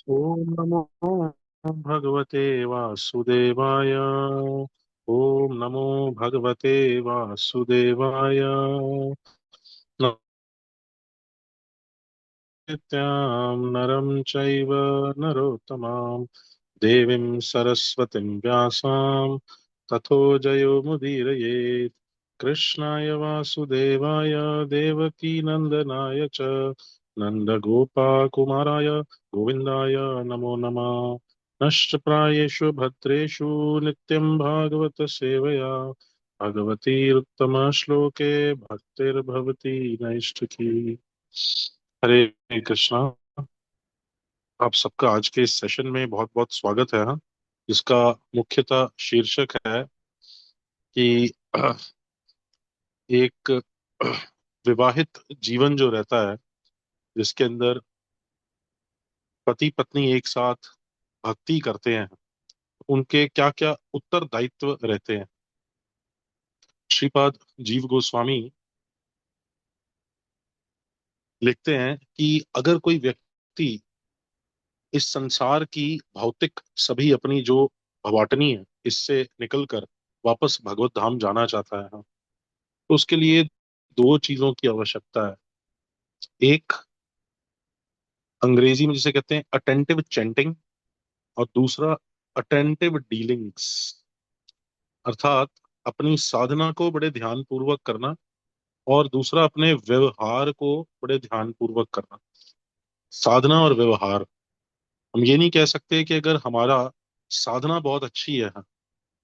ओम नमो भगवते वासुदेवाय। ओम नमो भगवते वासुदेवाय। नित्यां नरं चैव नरोत्तमां देवीं सरस्वतीं व्यासां ततो जयो मुदीरयेत्। कृष्णाय वासुदेवाय देवकीनन्दनाय च नन्दगोपाकुमाराय गोविन्दाय नमो नमः। नष्टप्रायेषु भद्रेषु नित्यं भागवत सेवया भगवतीरुत्तमश्लोके भक्तिर्भवती नैष्ठिकी। हरे कृष्णा। आप सबका आज के इस सेशन में बहुत बहुत स्वागत है। हाँ, जिसका मुख्यतः शीर्षक है कि एक विवाहित जीवन जो रहता है, जिसके अंदर पति पत्नी एक साथ भक्ति करते हैं, उनके क्या क्या उत्तरदायित्व रहते हैं। श्रीपाद जीव गोस्वामी लिखते हैं कि अगर कोई व्यक्ति इस संसार की भौतिक सभी अपनी जो भवाटनी है, इससे निकलकर वापस भगवत धाम जाना चाहता है, तो उसके लिए दो चीजों की आवश्यकता है। एक, अंग्रेजी में जिसे कहते हैं अटेंटिव चैंटिंग, और दूसरा अटेंटिव डीलिंग्स, अर्थात अपनी साधना को बड़े ध्यान पूर्वक करना, और दूसरा अपने व्यवहार को बड़े ध्यान पूर्वक करना। साधना और व्यवहार, हम ये नहीं कह सकते कि अगर हमारा साधना बहुत अच्छी है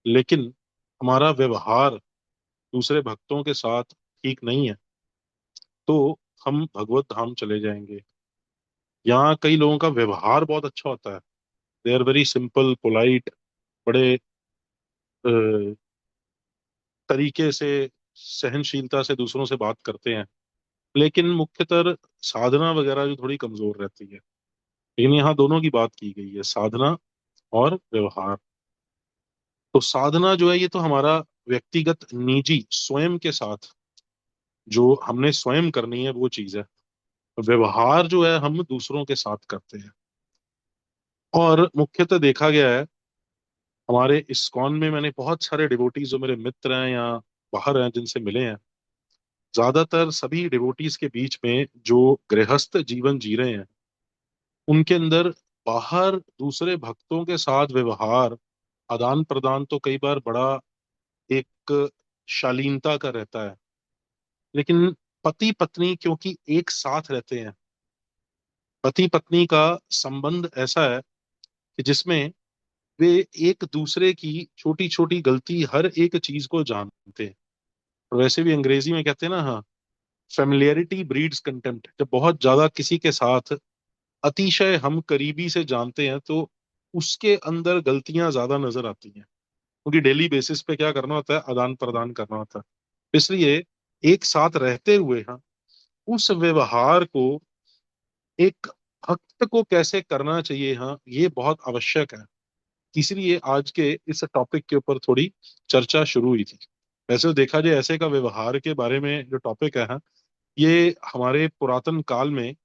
लेकिन हमारा व्यवहार दूसरे भक्तों के साथ ठीक नहीं है, तो हम भगवत धाम चले जाएंगे। यहाँ कई लोगों का व्यवहार बहुत अच्छा होता है, they are very simple polite, बड़े अ, तरीके से, सहनशीलता से दूसरों से बात करते हैं, लेकिन मुख्यतर साधना वगैरह जो थोड़ी कमजोर रहती है। लेकिन यहाँ दोनों की बात की गई है, साधना और व्यवहार। तो साधना जो है ये तो हमारा व्यक्तिगत निजी स्वयं के साथ जो हमने स्वयं करनी है वो चीज है। व्यवहार जो है हम दूसरों के साथ करते हैं। और मुख्यतः देखा गया है हमारे इस्कॉन में, मैंने बहुत सारे डिवोटीज जो मेरे मित्र हैं या बाहर हैं जिनसे मिले हैं, ज्यादातर सभी डिवोटीज के बीच में जो गृहस्थ जीवन जी रहे हैं, उनके अंदर बाहर दूसरे भक्तों के साथ व्यवहार, आदान प्रदान तो कई बार बड़ा एक शालीनता का रहता है, लेकिन पति पत्नी क्योंकि एक साथ रहते हैं, पति पत्नी का संबंध ऐसा है कि जिसमें वे एक दूसरे की छोटी छोटी गलती, हर एक चीज को जानते हैं। और वैसे भी अंग्रेजी में कहते हैं ना, हाँ, फेमिलियरिटी ब्रीड्स कंटेम्प्ट। जब बहुत ज्यादा किसी के साथ अतिशय हम करीबी से जानते हैं, तो उसके अंदर गलतियां ज्यादा नजर आती हैं, क्योंकि डेली बेसिस पे क्या करना होता है, आदान प्रदान करना होता है। इसलिए एक साथ रहते हुए हाँ, उस व्यवहार को एक भक्त को कैसे करना चाहिए, हाँ, ये बहुत आवश्यक है। इसलिए आज के इस टॉपिक के ऊपर थोड़ी चर्चा शुरू हुई थी। वैसे तो देखा जाए, ऐसे का व्यवहार के बारे में जो टॉपिक है हाँ, ये हमारे पुरातन काल में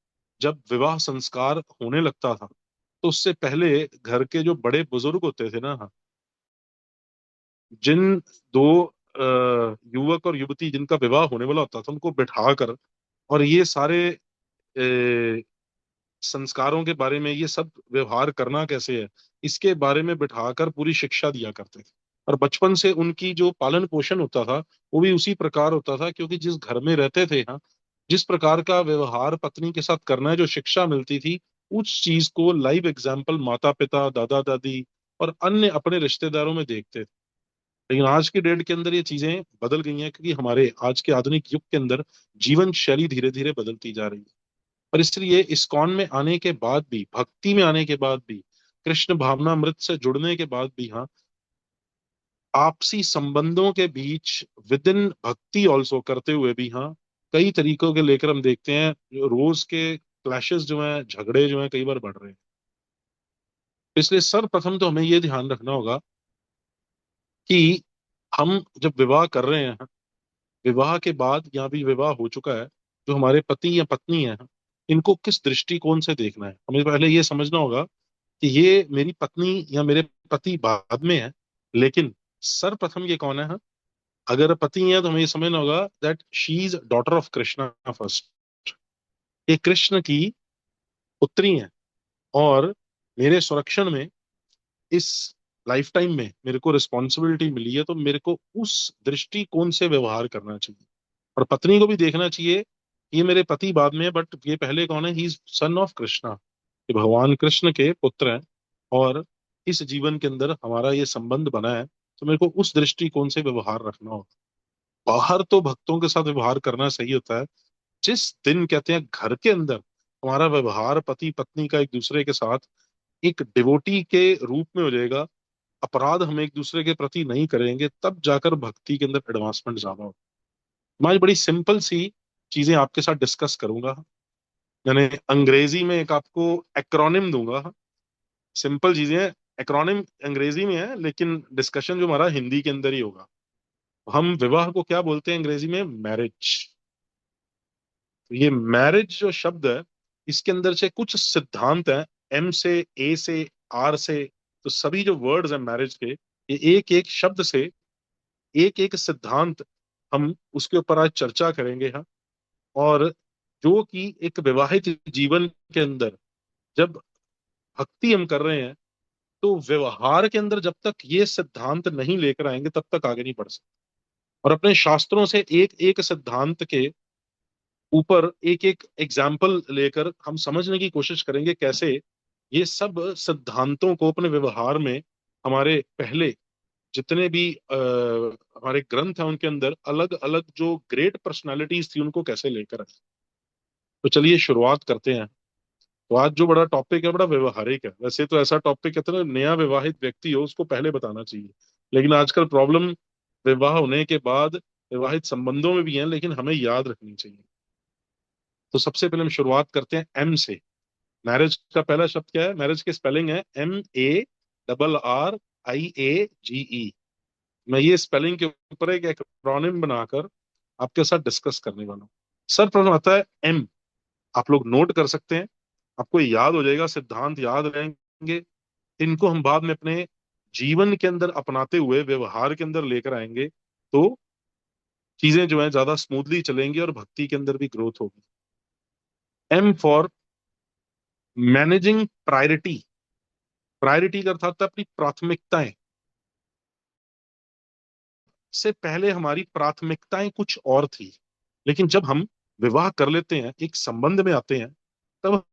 जब विवाह संस्कार होने लगता था, तो उससे पहले घर के जो बड़े बुजुर्ग होते थे ना, हाँ, जिन दो युवक और युवती जिनका विवाह होने वाला होता था, उनको बिठाकर और ये सारे संस्कारों के बारे में, ये सब व्यवहार करना कैसे है, इसके बारे में बिठाकर पूरी शिक्षा दिया करते थे। और बचपन से उनकी जो पालन पोषण होता था, वो भी उसी प्रकार होता था, क्योंकि जिस घर में रहते थे हाँ, जिस प्रकार का व्यवहार पत्नी के साथ करना है, जो शिक्षा मिलती थी, उस चीज को लाइव एग्जाम्पल माता पिता, दादा दादी और अन्य अपने रिश्तेदारों में देखते थे। लेकिन आज की डेट के अंदर ये चीजें बदल गई हैं, क्योंकि हमारे आज के आधुनिक युग के अंदर जीवन शैली धीरे धीरे बदलती जा रही है। और इसलिए इस्कॉन में आने के बाद भी, भक्ति में आने के बाद भी, कृष्ण भावनामृत से जुड़ने के बाद भी हाँ, आपसी संबंधों के बीच विद इन भक्ति ऑल्सो करते हुए भी हाँ, कई तरीकों के लेकर हम देखते हैं रोज के क्लैशेस जो हैं, झगड़े जो हैं, कई बार बढ़ रहे हैं। इसलिए सर्वप्रथम तो हमें ये ध्यान रखना होगा कि हम जब विवाह कर रहे हैं, विवाह के बाद या भी विवाह हो चुका है, जो हमारे पति या पत्नी है, इनको किस दृष्टिकोण से देखना है, हमें पहले ये समझना होगा कि ये मेरी पत्नी या मेरे पति बाद में है, लेकिन सर्वप्रथम ये कौन है? हाँ? अगर पति है तो हमें ये समझना होगा that she is daughter of Krishna first. ये कृष्ण की पुत्री है, और मेरे संरक्षण में इस लाइफ टाइम में मेरे को रिस्पॉन्सिबिलिटी मिली है, तो मेरे को उस दृष्टिकोण से व्यवहार करना चाहिए। और पत्नी को भी देखना चाहिए कि ये मेरे पति बाद में है, बट ये पहले कौन है? He is son of Krishna, ये भगवान कृष्ण के पुत्र हैं। और इस जीवन के अंदर हमारा ये संबंध बना है, तो मेरे को उस दृष्टिकोण से व्यवहार रखना होगा। बाहर तो भक्तों के साथ व्यवहार करना सही होता है, जिस दिन कहते हैं घर के अंदर हमारा व्यवहार पति पत्नी का एक दूसरे के साथ एक डिवोटी के रूप में हो जाएगा, अपराध हम एक दूसरे के प्रति नहीं करेंगे, तब जाकर भक्ति के अंदर एडवांसमेंट ज्यादा होगा। मैं आज बड़ी सिंपल सी चीजें आपके साथ डिस्कस करूंगा। मैंने अंग्रेजी में एक आपको एक्रोनिम दूंगा। सिंपल चीजें, एक्रोनिम अंग्रेजी में है, लेकिन डिस्कशन जो हमारा हिंदी के अंदर ही होगा। हम विवाह को क्या बोलते हैं अंग्रेजी में? मैरिज। तो ये मैरिज जो शब्द है, इसके अंदर से कुछ सिद्धांत हैं, एम से, ए से, आर से। तो सभी जो वर्ड्स हैं मैरिज के, ये एक एक शब्द से एक एक सिद्धांत, हम उसके ऊपर आज चर्चा करेंगे। हाँ। और जो कि एक विवाहित जीवन के अंदर जब भक्ति हम कर रहे हैं, तो व्यवहार के अंदर जब तक ये सिद्धांत नहीं लेकर आएंगे तब तक आगे नहीं बढ़ सकते। और अपने शास्त्रों से एक एक सिद्धांत के ऊपर एक एक एग्जाम्पल लेकर हम समझने की कोशिश करेंगे कैसे ये सब सिद्धांतों को अपने व्यवहार में, हमारे पहले जितने भी हमारे ग्रंथ हैं उनके अंदर अलग अलग जो ग्रेट पर्सनालिटीज थी उनको कैसे लेकर आए। तो चलिए शुरुआत करते हैं। तो आज जो बड़ा टॉपिक है, बड़ा व्यवहारिक है। वैसे तो ऐसा टॉपिक कहते हैं ना, नया विवाहित व्यक्ति हो उसको पहले बताना चाहिए, लेकिन आजकल प्रॉब्लम विवाह होने के बाद विवाहित संबंधों में भी है, लेकिन हमें याद रखनी चाहिए। तो सबसे पहले हम शुरुआत करते हैं एम से। मैरिज का पहला शब्द क्या है? मैरिज की स्पेलिंग है MARRIAGE। मैं ये स्पेलिंग के ऊपर एक एक्रोनिम बनाकर आपके साथ डिस्कस करने वाला हूँ। सर्वप्रथम आता है एम। आप लोग नोट कर सकते हैं, आपको ये याद हो जाएगा, सिद्धांत याद रहेंगे। इनको हम बाद में अपने जीवन के अंदर अपनाते हुए व्यवहार के अंदर लेकर आएंगे, तो चीजें जो है ज्यादा स्मूथली चलेंगी और भक्ति के अंदर भी ग्रोथ होगी। M for managing priority. Priority का अर्थ होता है अपनी प्राथमिकताएं। से पहले हमारी प्राथमिकताएं कुछ और थी, लेकिन जब हम विवाह कर लेते हैं, एक संबंध में आते हैं, तब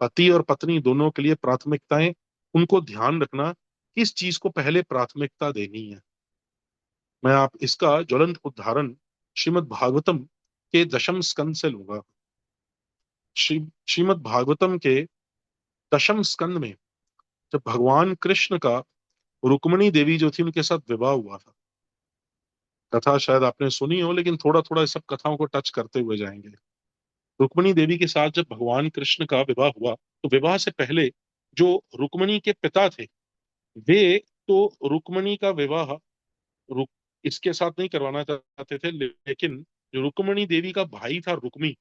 पति और पत्नी दोनों के लिए प्राथमिकताएं, उनको ध्यान रखना किस चीज को पहले प्राथमिकता देनी है। मैं आप इसका ज्वलंत उदाहरण श्रीमद् भागवतम के दशम स्कंद से लूंगा। श्रीमद् भागवतम के दशम स्कंद में जब भगवान कृष्ण का रुक्मिणी देवी जो थी उनके साथ विवाह हुआ था, कथा शायद आपने सुनी हो, लेकिन थोड़ा थोड़ा इस सब कथाओं को टच करते हुए जाएंगे। रुक्मिणी देवी के साथ जब भगवान कृष्ण का विवाह हुआ, तो विवाह से पहले जो रुक्मिणी के पिता थे, वे तो रुक्मिणी का विवाह रुक इसके साथ नहीं करवाना चाहते थे, लेकिन जो रुक्मिणी देवी का भाई था रुक्मी,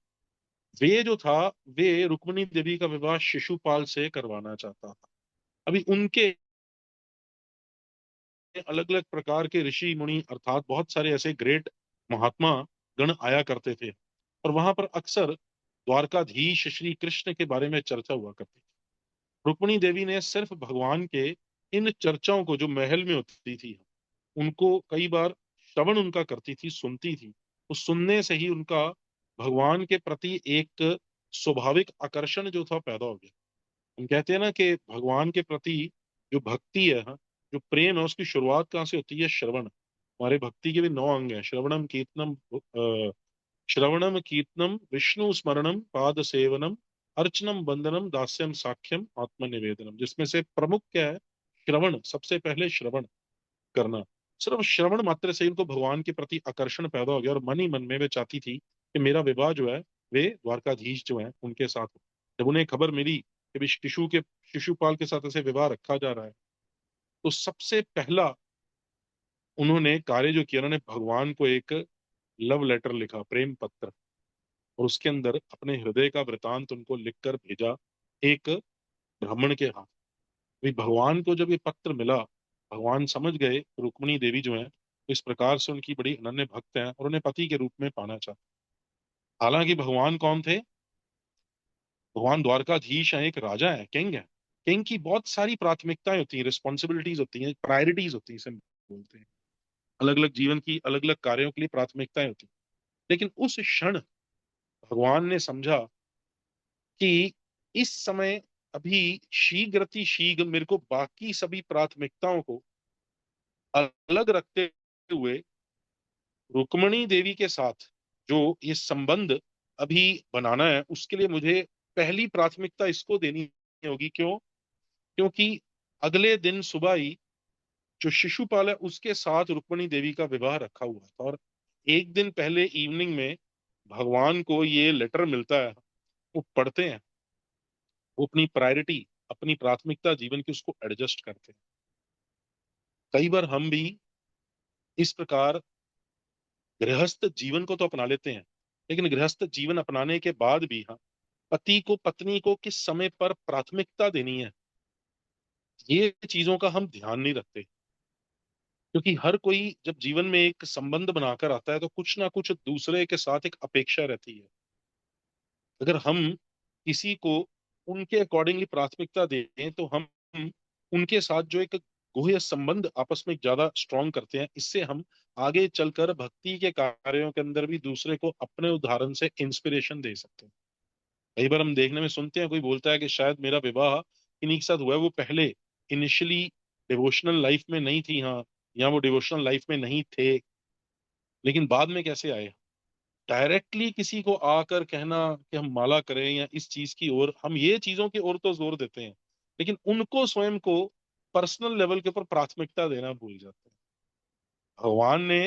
वे जो था, वे रुक्मिणी देवी का विवाह शिशुपाल से करवाना चाहता था। अभी उनके अलग अलग प्रकार के ऋषि मुनि अर्थात बहुत सारे ऐसे ग्रेट महात्मा गण आया करते थे, और वहां पर अक्सर द्वारकाधीश श्री कृष्ण के बारे में चर्चा हुआ करती थी। रुक्मिणी देवी ने सिर्फ भगवान के इन चर्चाओं को जो महल में होती थी, उनको कई बार श्रवण उनका करती थी, सुनती थी। उस सुनने से ही उनका भगवान के प्रति एक स्वाभाविक आकर्षण जो था पैदा हो गया। हम कहते हैं ना कि भगवान के प्रति जो भक्ति है, हाँ, जो प्रेम है, उसकी शुरुआत कहाँ से होती है? श्रवण। हमारे भक्ति के भी 9 अंग हैं: श्रवणम कीर्तनम विष्णु स्मरणम पाद सेवनम अर्चनम वंदनम दास्यम साख्यम आत्मनिवेदनम। जिसमें से प्रमुख क्या है? श्रवण। सबसे पहले श्रवण करना। सिर्फ श्रवण मात्र से ही उनको भगवान के प्रति आकर्षण पैदा हो गया, और मन ही मन में वे चाहती थी कि मेरा विवाह जो है वे द्वारकाधीश जो है उनके साथ हो। जब उन्हें खबर मिली कि भी शिशुपाल के साथ ऐसे विवाह रखा जा रहा है, तो सबसे पहला उन्होंने कार्य जो किया, उन्होंने भगवान को एक लव लेटर लिखा, प्रेम पत्र। और उसके अंदर अपने हृदय का वृतांत उनको लिखकर भेजा एक ब्राह्मण के हाथ। भाई भगवान को जब ये पत्र मिला, भगवान समझ गए रुक्मिणी देवी जो है इस प्रकार से उनकी बड़ी अनन्य भक्त हैं और उन्हें पति के रूप में पाना चाहते। हालांकि भगवान कौन थे? भगवान द्वारकाधीश हैं, एक राजा है, किंग है। किंग की बहुत सारी प्राथमिकताएं होती हैं, रिस्पॉन्सिबिलिटीज होती हैं, प्रायोरिटीज होती हैं, इसे बोलते हैं। अलग अलग जीवन की अलग अलग कार्यों के लिए प्राथमिकताएं होती हैं। लेकिन उस क्षण भगवान ने समझा कि इस समय अभी शीघ्रति शीघ्र मेरे को बाकी सभी प्राथमिकताओं को अलग रखते हुए रुक्मिणी देवी के साथ जो ये संबंध अभी बनाना है, उसके लिए मुझे पहली प्राथमिकता इसको देनी होगी। क्यों? क्योंकि अगले दिन सुबह ही जो शिशुपाल है उसके साथ रुक्मिणी देवी का विवाह रखा हुआ था, और एक दिन पहले इवनिंग में भगवान को ये लेटर मिलता है। वो पढ़ते हैं, वो अपनी प्रायोरिटी, अपनी प्राथमिकता जीवन की उसको एडजस्ट करते हैं। कई बार हम भी इस प्रकार गृहस्थ जीवन को तो अपना लेते हैं, लेकिन गृहस्थ जीवन अपनाने के बाद भी हाँ, पति को पत्नी को किस समय पर प्राथमिकता देनी है, ये चीजों का हम ध्यान नहीं रखते। क्योंकि हर कोई जब जीवन में एक संबंध बनाकर आता है तो कुछ ना कुछ दूसरे के साथ एक अपेक्षा रहती है। अगर हम किसी को उनके अकॉर्डिंगली प्राथमिकता दें तो हम उनके साथ जो एक गुह्य संबंध आपस में ज्यादा स्ट्रॉन्ग करते हैं। इससे हम आगे चलकर भक्ति के कार्यों के अंदर भी दूसरे को अपने उदाहरण से इंस्पिरेशन दे सकते हैं। कई बार हम देखने में सुनते हैं, कोई बोलता है कि शायद मेरा विवाह इन्हीं के साथ हुआ है, वो पहले इनिशियली डिवोशनल लाइफ में नहीं थी, हाँ, या वो डिवोशनल लाइफ में नहीं थे, लेकिन बाद में कैसे आए। डायरेक्टली किसी को आकर कहना कि हम माला करें या इस चीज की ओर, हम ये चीजों की ओर तो जोर देते हैं, लेकिन उनको स्वयं को पर्सनल लेवल के ऊपर प्राथमिकता देना भूल जाते हैं। भगवान ने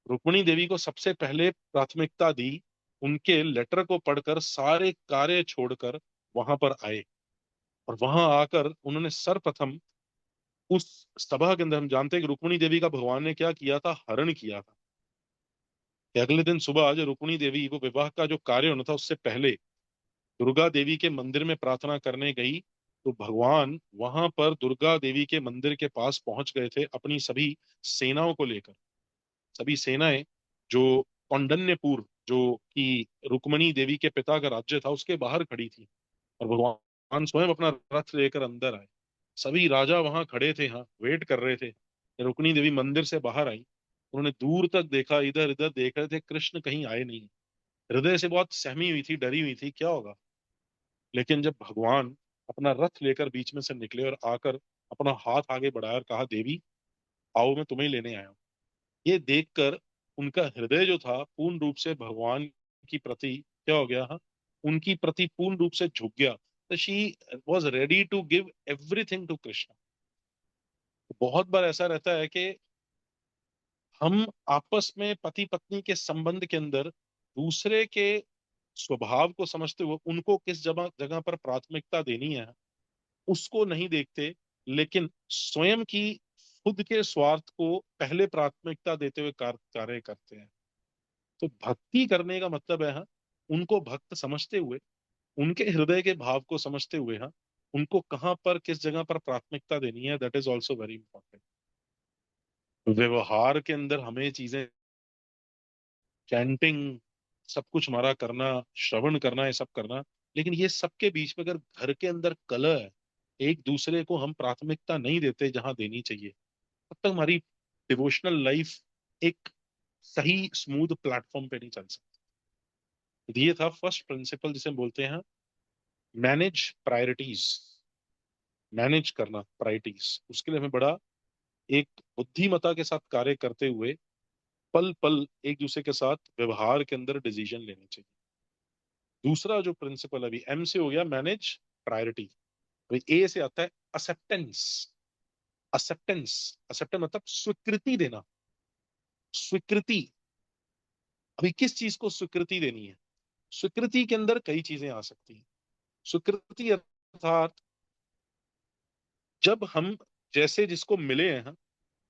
रुक्मिणी देवी को सबसे पहले प्राथमिकता दी, उनके लेटर को पढ़कर सारे कार्य छोड़कर वहां पर आए, और वहां आकर उन्होंने सर्वप्रथम उस सभा के अंदर, हम जानते हैं कि रुक्मिणी देवी का भगवान ने क्या किया था, हरण किया था। कि अगले दिन सुबह जो रुक्मिणी देवी वो विवाह का जो कार्य होना था उससे पहले दुर्गा देवी के मंदिर में प्रार्थना करने गई, तो भगवान वहां पर दुर्गा देवी के मंदिर के पास पहुंच गए थे अपनी सभी सेनाओं को लेकर। सभी सेनाएं जो कौंडन्यपुर, जो कि रुक्मिणी देवी के पिता का राज्य था, उसके बाहर खड़ी थी, और भगवान स्वयं अपना रथ लेकर अंदर आए। सभी राजा वहां खड़े थे, हाँ, वेट कर रहे थे। रुक्मिणी देवी मंदिर से बाहर आई, उन्होंने दूर तक देखा, इधर इधर देख रहे थे, कृष्ण कहीं आए नहीं। हृदय से बहुत सहमी हुई थी, डरी हुई थी, क्या होगा। लेकिन जब भगवान अपना रथ लेकर बीच में से निकले और आकर अपना हाथ आगे बढ़ाया और कहा, देवी आओ, मैं तुम्हें लेने आया हूं, ये देखकर उनका हृदय जो था पूर्ण रूप से भगवान की प्रति क्या हो गया, हाँ, उनकी प्रति पूर्ण रूप से झुक गया। तो she was ready to give everything to Krishna. बहुत बार ऐसा रहता है कि हम आपस में पति पत्नी के संबंध के अंदर दूसरे के स्वभाव को समझते हुए उनको किस जगह जगह पर प्राथमिकता देनी है उसको नहीं देखते, लेकिन स्वयं की खुद के स्वार्थ को पहले प्राथमिकता देते हुए कार्य करते हैं। तो भक्ति करने का मतलब है, हाँ, उनको भक्त समझते हुए, उनके हृदय के भाव को समझते हुए, हाँ, उनको कहाँ पर किस जगह पर प्राथमिकता देनी है, that is also very important. व्यवहार के अंदर हमें चीजें, चैंटिंग, सब कुछ हमारा करना, श्रवण करना, ये सब करना, लेकिन ये सबके बीच में अगर घर के अंदर कलह है, एक दूसरे को हम प्राथमिकता नहीं देते जहां देनी चाहिए, तब तक हमारी डिवोशनल लाइफ एक सही स्मूथ प्लेटफॉर्म पे नहीं चल सकती। तो ये था फर्स्ट प्रिंसिपल जिसे हम बोलते हैं मैनेज प्रायोरिटीज। मैनेज करना प्रायोरिटीज, उसके लिए हमें बड़ा एक बुद्धिमता के साथ कार्य करते हुए पल पल एक दूसरे के साथ व्यवहार के अंदर डिसीजन लेने चाहिए। दूसरा जो प्रिंसिपल अभी एम से हो गया, मैनेज प्रायोरिटी। अभी ए से आता है एक्सेप्टेंस। एक्सेप्टेंस, एक्सेप्टेंस मतलब स्वीकृति देना। स्वीकृति, अभी किस चीज को स्वीकृति देनी है? स्वीकृति के अंदर कई चीजें आ सकती हैं। स्वीकृति अर्थात जब हम जैसे जिसको मिले हैं,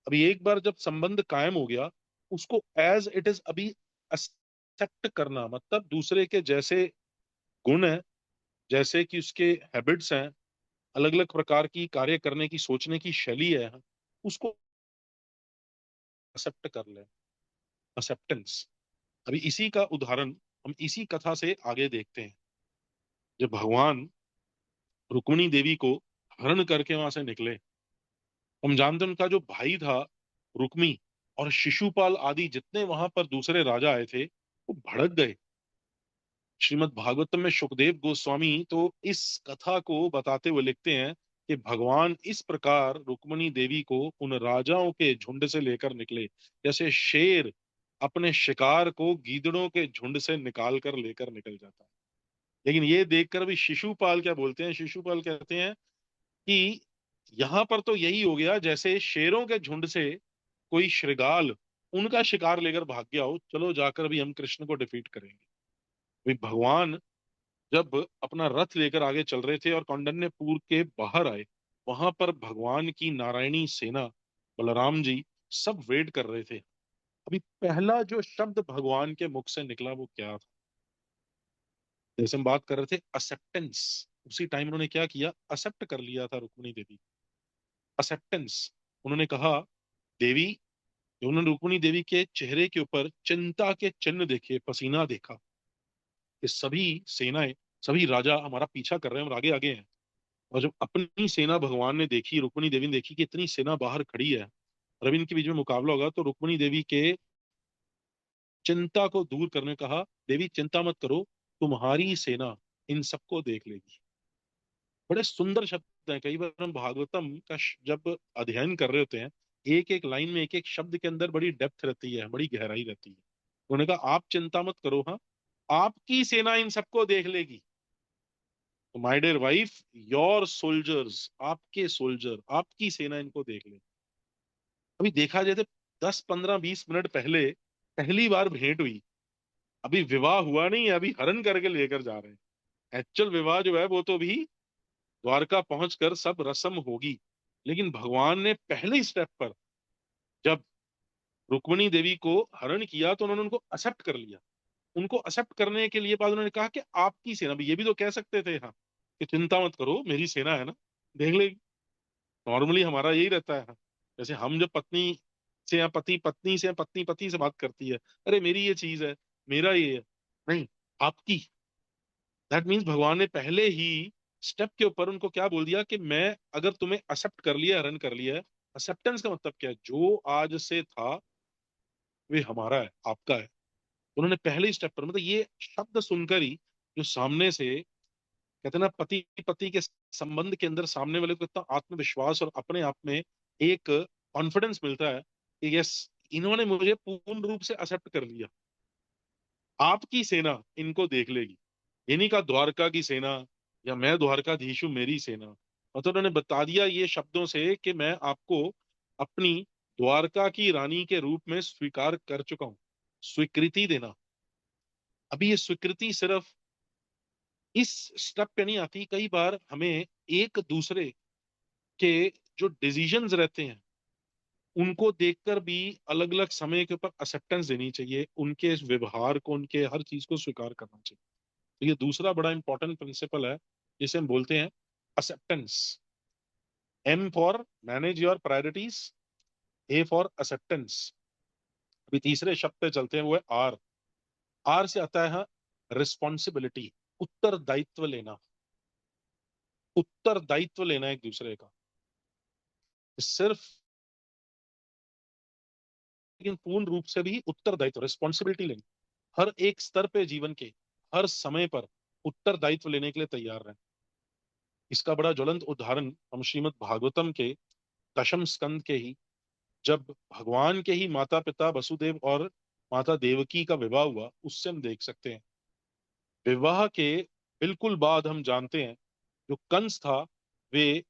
अभी एक बार जब संबंध कायम हो गया, उसको एज इट इज अभी एक्सेप्ट करना मतलब दूसरे के जैसे गुण है, जैसे कि उसके हैबिट्स हैं, अलग अलग प्रकार की कार्य करने की सोचने की शैली है, उसको एक्सेप्ट कर ले। एक्सेप्टेंस। अभी इसी का उदाहरण हम इसी कथा से आगे देखते हैं। जब भगवान रुक्मिणी देवी को हरण करके वहां से निकले, हम जानते हैं उनका जो भाई था रुक्मी और शिशुपाल आदि जितने वहां पर दूसरे राजा आए थे वो भड़क गए। श्रीमद् भागवतम में सुखदेव गोस्वामी तो इस कथा को बताते हुए लिखते हैं कि भगवान इस प्रकार रुक्मिणी देवी को उन राजाओं के झुंड से लेकर निकले, जैसे शेर अपने शिकार को गीदड़ों के झुंड से निकाल कर लेकर निकल जाता है। लेकिन ये देखकर भी शिशुपाल क्या बोलते हैं, शिशुपाल कहते हैं कि यहां पर तो यही हो गया जैसे शेरों के झुंड से कोई श्रृगाल उनका शिकार लेकर भाग गया हो, चलो जाकर भी हम कृष्ण को डिफीट करेंगे। भाई भगवान जब अपना रथ लेकर आगे चल रहे थे और कौंडन्यपुर के बाहर आए, वहां पर भगवान की नारायणी सेना, बलराम जी सब वेट कर रहे थे। अभी पहला जो शब्द भगवान के मुख से निकला वो क्या था? जैसे हम बात कर रहे थे एक्सेप्टेंस, उसी टाइम उन्होंने क्या किया, एक्सेप्ट कर लिया था रुक्मिणी देवी। एक्सेप्टेंस। उन्होंने कहा देवी, जब उन्होंने रुक्मिणी देवी के चेहरे के ऊपर चिंता के चिन्ह देखे, पसीना देखा कि सभी सेनाएं, सभी राजा हमारा पीछा कर रहे हैं और आगे आगे हैं, और जब अपनी सेना भगवान ने देखी, रुक्मिणी देवी ने देखी कि इतनी सेना बाहर खड़ी है और अब इनके बीच में मुकाबला होगा, तो रुक्मिणी देवी के चिंता को दूर करने कहा, देवी चिंता मत करो, तुम्हारी सेना इन सबको देख लेगी। बड़े सुंदर शब्द हैं। कई बार हम भागवतम का जब अध्ययन कर रहे होते हैं, एक एक लाइन में एक एक शब्द के अंदर बड़ी डेप्थ रहती है, बड़ी गहराई रहती है। उन्होंने कहा आप चिंता मत करो, हाँ आपकी सेना इन सबको देख लेगी। तो my dear wife, your soldiers, आपके सोल्जर, आपकी सेना इनको देख ले। अभी देखा जाए तो 10 15 20 मिनट पहले पहली बार भेंट हुई, अभी विवाह हुआ नहीं है, अभी हरण करके लेकर जा रहे हैं। एक्चुअल विवाह जो है वो तो भी द्वारका पहुंचकर सब रस्म होगी। लेकिन भगवान ने पहले ही स्टेप पर जब रुक्मिणी देवी को हरण किया तो उन्होंने उनको एक्सेप्ट कर लिया। उनको एक्सेप्ट करने के लिए बाद उन्होंने कहा कि आपकी सेना भी, ये भी तो कह सकते थे हाँ कि चिंता मत करो मेरी सेना है ना, देख लेगी। नॉर्मली हमारा यही रहता है हाँ। जैसे हम जब पत्नी से या पति पत्नी से या पत्नी पति से बात करती है, अरे मेरी ये चीज है, मेरा ये है, नहीं आपकी। दैट मीन्स भगवान ने पहले ही स्टेप के ऊपर उनको क्या बोल दिया कि मैं अगर तुम्हें एक्सेप्ट कर लिया, रन कर लिया है। एक्सेप्टेंस का मतलब क्या है, जो आज से था वे हमारा है, आपका है। उन्होंने पहले ही स्टेप पर, मतलब ये शब्द सुनकर ही जो सामने से कहते हैं ना, पति पति के संबंध के अंदर सामने वाले को इतना आत्मविश्वास और अपने आप में एक कॉन्फिडेंस मिलता है कि यस, इन्होंने मुझे पूर्ण रूप से एक्सेप्ट कर लिया, आपकी सेना इनको देख लेगी। इन्हीं का द्वारका की सेना या मैं द्वारकाधीश हूं मेरी सेना, मतलब उन्होंने बता दिया ये शब्दों से कि मैं आपको अपनी द्वारका की रानी के रूप में स्वीकार कर चुका हूं। स्वीकृति देना। अभी ये स्वीकृति सिर्फ इस स्टेप पे नहीं आती, कई बार हमें एक दूसरे के जो डिसीजंस रहते हैं उनको देखकर भी अलग अलग समय के ऊपर एक्सेप्टेंस देनी चाहिए, उनके इस व्यवहार को, उनके हर चीज को स्वीकार करना चाहिए। तो ये दूसरा बड़ा इंपॉर्टेंट प्रिंसिपल है जिसे हम बोलते हैं acceptance. M for manage your priorities, A for acceptance. अभी तीसरे शब्द पे चलते हैं, वो है आर। आर से आता है रिस्पॉन्सिबिलिटी, उत्तरदायित्व लेना। उत्तरदायित्व लेना एक दूसरे का, सिर्फ लेकिन पूर्ण रूप से भी उत्तरदायित्व, रिस्पॉन्सिबिलिटी लेनी। हर एक स्तर पे जीवन के हर समय पर उत्तरदायित्व लेने के लिए तैयार रहें। इसका बड़ा ज्वलंत उदाहरण हम श्रीमद् भागवतम के दशम स्कंद के ही, जब भगवान के ही माता पिता वसुदेव और माता देवकी का विवाह हुआ, उससे हम देख सकते हैं। विवाह के बिल्कुल बाद हम जानते हैं जो कंस था, वे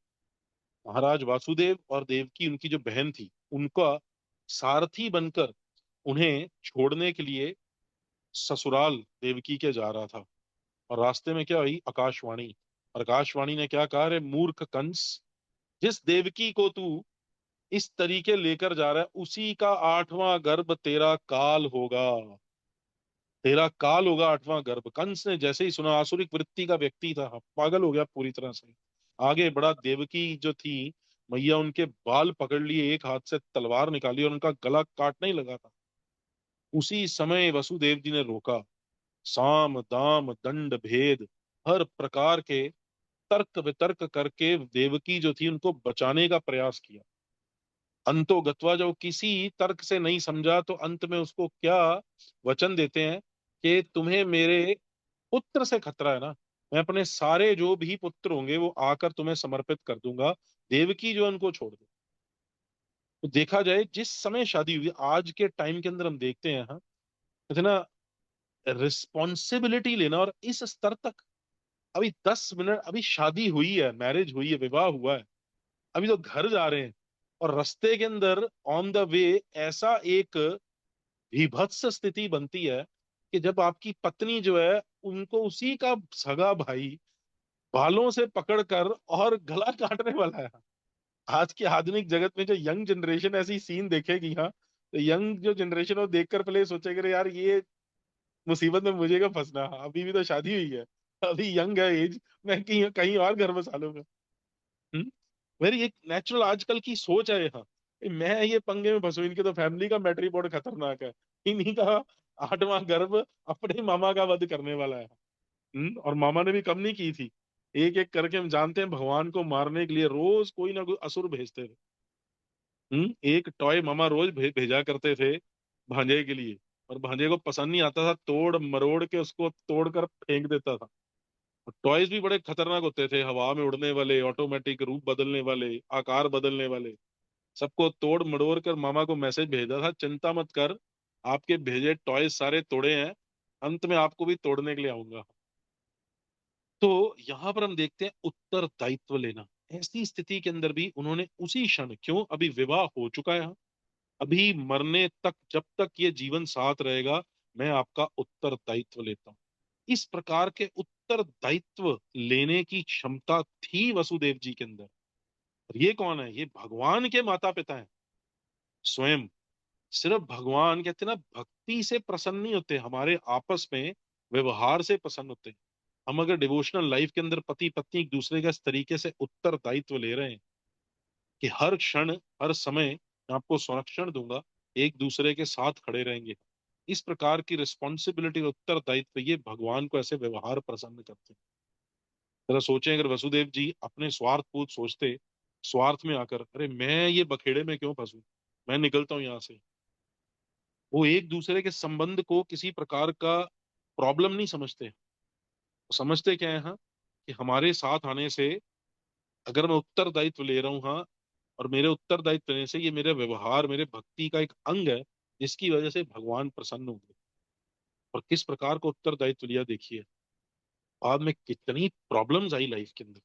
महाराज वासुदेव और देवकी उनकी जो बहन थी उनका सारथी बनकर उन्हें छोड़ने के लिए ससुराल देवकी के जा रहा था। और रास्ते में क्या हुई, आकाशवाणी। और आकाशवाणी ने क्या कहा, रे मूर्ख कंस, जिस देवकी को तू इस तरीके लेकर जा रहा है उसी का 8वां गर्भ तेरा काल होगा। तेरा काल होगा आठवां गर्भ। कंस ने जैसे ही सुना, आसुरिक वृत्ति का व्यक्ति था, पागल हो गया पूरी तरह से। आगे बढ़ा, देवकी जो थी मैया, उनके बाल पकड़ लिए, एक हाथ से तलवार निकाली और उनका गला काटने ही लगा था। उसी समय वसुदेव जी ने रोका। साम दाम दंड भेद हर प्रकार के तर्क वितर्क करके देवकी जो थी उनको बचाने का प्रयास किया। अंतो गत्वा, जब किसी तर्क से नहीं समझा तो अंत में उसको क्या वचन देते हैं कि तुम्हें मेरे पुत्र से खतरा है ना, मैं अपने सारे जो भी पुत्र होंगे वो आकर तुम्हें समर्पित कर दूंगा, देवकी जो है उनको छोड़ दो। तो देखा जाए जिस समय शादी हुई, आज के टाइम के अंदर हम देखते हैं, हाँ, इतना रिस्पॉन्सिबिलिटी लेना, और इस स्तर तक, अभी 10 मिनट, अभी शादी हुई है, मैरिज हुई है, विवाह हुआ है, अभी तो घर जा रहे हैं, और रास्ते के अंदर ऑन द वे ऐसा एक विभत्स स्थिति बनती है कि जब आपकी पत्नी जो है, उनको उसी का सगा भाई बालों से पकड़कर और गला काटने वाला है। आज के आधुनिक जगत में जो यंग जनरेशन ऐसी सीन देखेगी, हाँ, तो यंग जो जनरेशन वो देखकर पहले ये सोचेगा, "अरे यार, ये मुसीबत में मुझे क्या फंसना, अभी भी तो शादी हुई है, अभी यंग है एज, मैं कहीं कहीं और घर बसा लूंगा।" मेरी एक नेचुरल आजकल की सोच है यहाँ, कि मैं ये पंगे में फंसू, इनके तो फैमिली का मैटर बहुत खतरनाक है, इन्हीं का आठवां गर्भ अपने मामा का वध करने वाला है। और मामा ने भी कम नहीं की थी, एक एक करके हम जानते हैं भगवान को मारने के लिए रोज कोई ना कोई असुर भेजते थे। एक टॉय मामा रोज भेजा करते थे भांजे के लिए, और भांजे को पसंद नहीं आता था, तोड़ मरोड़ के उसको तोड़ कर फेंक देता था। टॉयज भी बड़े खतरनाक होते थे, हवा में उड़ने वाले, ऑटोमेटिक रूप बदलने वाले, आकार बदलने वाले। सबको तोड़ मड़ोड़ कर मामा को मैसेज भेजा था, चिंता मत कर, आपके भेजे टॉयज सारे तोड़े हैं, अंत में आपको भी तोड़ने के लिए आऊंगा। तो यहां पर हम देखते हैं उत्तरदायित्व लेना। ऐसी स्थिति के अंदर भी उन्होंने उसी क्षण, क्यों, अभी विवाह हो चुका है, अभी मरने तक, जब तक ये जीवन साथ रहेगा, मैं आपका उत्तरदायित्व लेता हूं। इस प्रकार के उत्तरदायित्व लेने की क्षमता थी वसुदेव जी के अंदर। और ये कौन है? ये भगवान के माता पिता हैं स्वयं। सिर्फ भगवान, कहते हैं ना, भक्ति से प्रसन्न नहीं होते, हमारे आपस में व्यवहार से प्रसन्न होते हैं। हम अगर डिवोशनल लाइफ के अंदर पति पत्नी एक दूसरे का इस तरीके से उत्तरदायित्व ले रहे हैं कि हर क्षण हर समय मैं आपको संरक्षण दूंगा, एक दूसरे के साथ खड़े रहेंगे, इस प्रकार की रिस्पॉन्सिबिलिटी और उत्तरदायित्व, ये भगवान को ऐसे व्यवहार प्रसन्न करते हैं। जरा सोचें, अगर वसुदेव जी अपने स्वार्थ पूत सोचते, स्वार्थ में आकर, अरे मैं ये बखेड़े में क्यों फंसूं, मैं निकलता हूं यहां से, वो एक दूसरे के संबंध को किसी प्रकार का प्रॉब्लम नहीं समझते। वो समझते क्या है, हाँ, कि हमारे साथ आने से, अगर मैं उत्तरदायित्व ले रहा हूँ, हाँ, और मेरे उत्तरदायित्व लेने से ये मेरे व्यवहार, मेरे भक्ति का एक अंग है, जिसकी वजह से भगवान प्रसन्न होंगे। और किस प्रकार का उत्तरदायित्व लिया देखिए, बाद में कितनी प्रॉब्लम्स आई लाइफ के अंदर,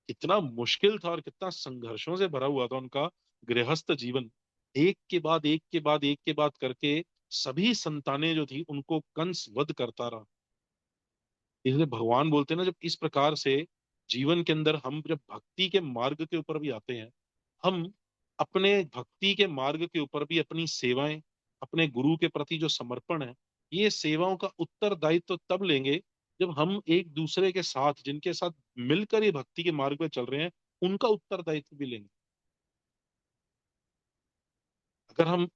कितना मुश्किल था और कितना संघर्षों से भरा हुआ था उनका गृहस्थ जीवन। एक के बाद एक के बाद एक के बाद करके सभी संतानें जो थी उनको कंस वध करता रहा। इसलिए भगवान बोलते हैं ना, जब इस प्रकार से जीवन के अंदर हम जब भक्ति के मार्ग के ऊपर भी आते हैं, हम अपने भक्ति के मार्ग के ऊपर भी अपनी सेवाएं, अपने गुरु के प्रति जो समर्पण है, ये सेवाओं का उत्तरदायित्व तो तब लेंगे जब हम एक दूसरे के साथ, जिनके साथ मिलकर ये भक्ति के मार्ग पे चल रहे हैं, उनका उत्तरदायित्व भी लेंगे। अगर हम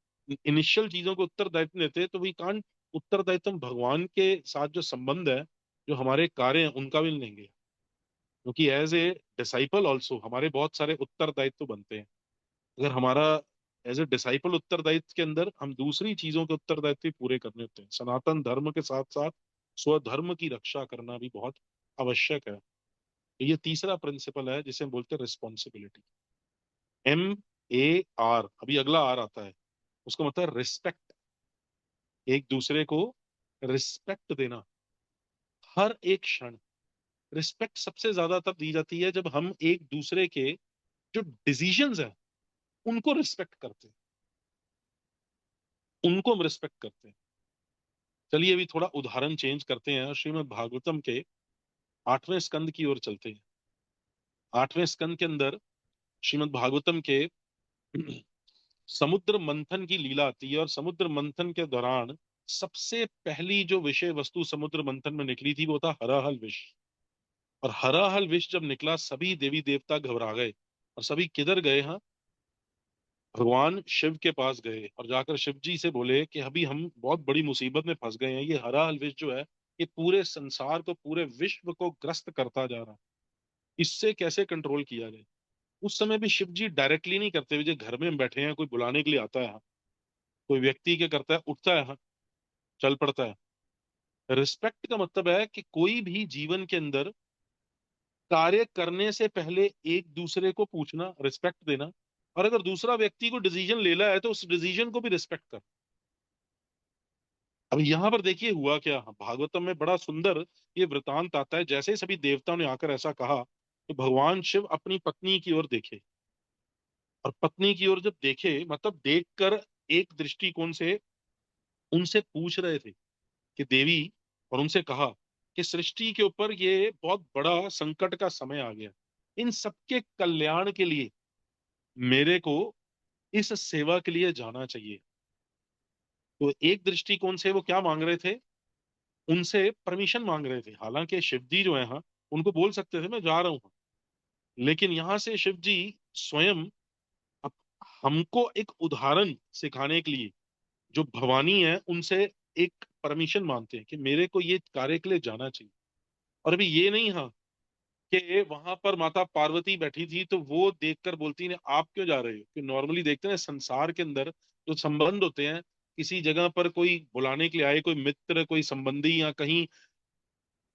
इनिशियल चीजों को उत्तरदायित्व लेते हैं, तो वी कांट, उत्तरदायित्व हम भगवान के साथ जो संबंध है, जो हमारे कार्य हैं, उनका भी लेंगे। क्योंकि एज ए डिसाइपल ऑल्सो हमारे बहुत सारे उत्तरदायित्व बनते हैं। अगर हमारा एज ए डिसाइपल उत्तरदायित्व के अंदर हम दूसरी चीजों के उत्तरदायित्व भी पूरे करने होते हैं, सनातन धर्म के साथ साथ स्वधर्म की रक्षा करना भी बहुत आवश्यक है। तो ये तीसरा प्रिंसिपल है जिसे हम बोलते हैं रिस्पॉन्सिबिलिटी। MAR, अभी अगला आर आता है, उसका मतलब है रिस्पेक्ट। एक दूसरे को रिस्पेक्ट देना हर एक क्षण। रिस्पेक्ट सबसे ज्यादा तब दी जाती है जब हम एक दूसरे के जो डिसीजंस हैं उनको रिस्पेक्ट करते हैं, उनको हम रिस्पेक्ट करते हैं। चलिए अभी थोड़ा उदाहरण चेंज करते हैं, श्रीमद् भागवतम के 8वें स्कंद की ओर चलते हैं। 8वें स्कंद के अंदर श्रीमद् भागवतम के समुद्र मंथन की लीला आती है, और समुद्र मंथन के दौरान सबसे पहली जो विषय वस्तु समुद्र मंथन में निकली थी वो था हराहल विष। और हराहल विष जब निकला, सभी देवी देवता घबरा गए। और सभी किधर गए? हाँ, भगवान शिव के पास गए और जाकर शिव जी से बोले कि अभी हम बहुत बड़ी मुसीबत में फंस गए हैं। ये हराहल विष जो है, ये पूरे संसार को, पूरे विश्व को ग्रस्त करता जा रहा है। इससे कैसे कंट्रोल किया जाए? उस समय भी शिव जी डायरेक्टली नहीं करते हुए, जो घर में बैठे हैं, कोई बुलाने के लिए आता है, कोई व्यक्ति क्या करता है, उठता है, हाँ, चल पड़ता है। रिस्पेक्ट का मतलब है कि कोई भी जीवन के अंदर कार्य करने से पहले एक दूसरे को पूछना, रिस्पेक्ट देना। और अगर दूसरा व्यक्ति को डिसीजन लेना है तो उस डिसीजन को भी रिस्पेक्ट कर। अब यहां पर देखिए हुआ क्या, भागवतम में बड़ा सुंदर ये वृतांत आता है। जैसे ही सभी देवताओं ने आकर ऐसा कहा, तो भगवान शिव अपनी पत्नी की ओर देखे। और पत्नी की ओर जब देखे, मतलब देखकर एक दृष्टिकोण से उनसे पूछ रहे थे कि देवी, और उनसे कहा कि सृष्टि के ऊपर ये बहुत बड़ा संकट का समय आ गया। इन सबके कल्याण के लिए मेरे को इस सेवा के लिए जाना चाहिए। तो एक दृष्टिकोण से वो क्या मांग रहे थे? उनसे परमिशन मांग रहे थे। हालांकि शिव जी जो है, हाँ, उनको बोल सकते थे मैं जा रहा हूँ, लेकिन यहां से शिव जी स्वयं अप- हमको एक उदाहरण सिखाने के लिए, जो भवानी है उनसे एक परमिशन मांगते हैं कि मेरे को ये कार्य के लिए जाना चाहिए। और अभी ये नहीं, हाँ, कि वहां पर माता पार्वती बैठी थी तो वो देखकर बोलती ने आप क्यों जा रहे हो? कि नॉर्मली देखते हैं संसार के अंदर जो संबंध होते हैं, किसी जगह पर कोई बुलाने के लिए आए, कोई मित्र, कोई संबंधी, या कहीं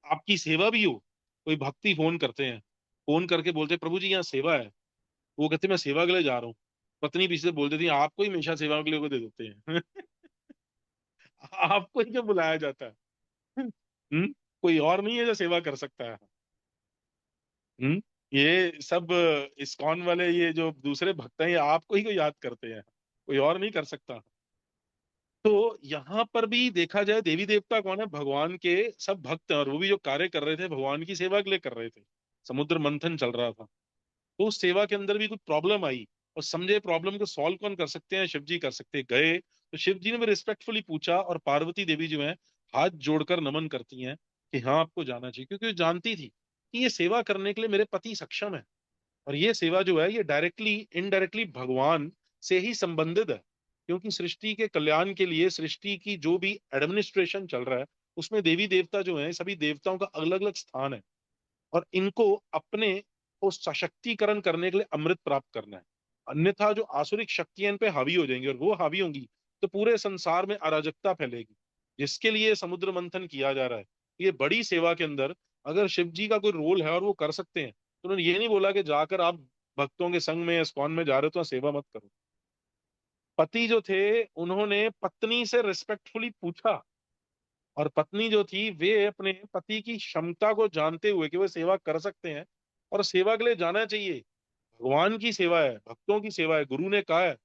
आपकी सेवा भी हो, कोई भक्ति फोन करते हैं, फोन करके बोलते हैं प्रभु जी यहाँ सेवा है। वो कहते मैं सेवा के लिए जा रहा हूँ। पत्नी पीछे से बोल देती है आपको ही हमेशा सेवा के लिए को दे देते हैं। आपको ही क्यों बुलाया जाता है? कोई और नहीं है जो सेवा कर सकता है? ये सब इस्कॉन वाले, ये जो दूसरे भक्त हैं, ये आपको ही को याद करते हैं, कोई और नहीं कर सकता। तो यहाँ पर भी देखा जाए, देवी देवता कौन है? भगवान के सब भक्त हैं, और वो भी जो कार्य कर रहे थे भगवान की सेवा के लिए कर रहे थे। समुद्र मंथन चल रहा था, तो उस सेवा के अंदर भी कुछ प्रॉब्लम आई, और समझे प्रॉब्लम को सॉल्व कौन कर सकते हैं? शिव जी कर सकते हैं। गए तो शिव जी ने भी रिस्पेक्टफुली पूछा, और पार्वती देवी जो है हाथ जोड़कर नमन करती हैं कि हाँ आपको जाना चाहिए, क्योंकि वो जानती थी कि ये सेवा करने के लिए मेरे पति सक्षम है। और ये सेवा जो है ये डायरेक्टली इनडायरेक्टली भगवान से ही संबंधित है, क्योंकि सृष्टि के कल्याण के लिए, सृष्टि की जो भी एडमिनिस्ट्रेशन चल रहा है, उसमें देवी देवता जो है, सभी देवताओं का अलग अलग स्थान है। और इनको अपने को सशक्तिकरण करने के लिए अमृत प्राप्त करना है। अन्यथा जो आसुरिक शक्तियां इन पे हावी हो जाएंगी, और वो हावी होंगी तो पूरे संसार में अराजकता फैलेगी, जिसके लिए समुद्र मंथन किया जा रहा है। ये बड़ी सेवा के अंदर अगर शिव जी का कोई रोल है और वो कर सकते हैं, तो उन्होंने ये नहीं बोला कि जाकर आप भक्तों के संग में इस्कॉन में जा रहे हो तो सेवा मत करो। पति जो थे, उन्होंने पत्नी से रिस्पेक्टफुली पूछा, और पत्नी जो थी वे अपने पति की क्षमता को जानते हुए कि वो सेवा कर सकते हैं, और सेवा के लिए जाना चाहिए। भगवान की सेवा है, भक्तों की सेवा है, गुरु ने कहा है।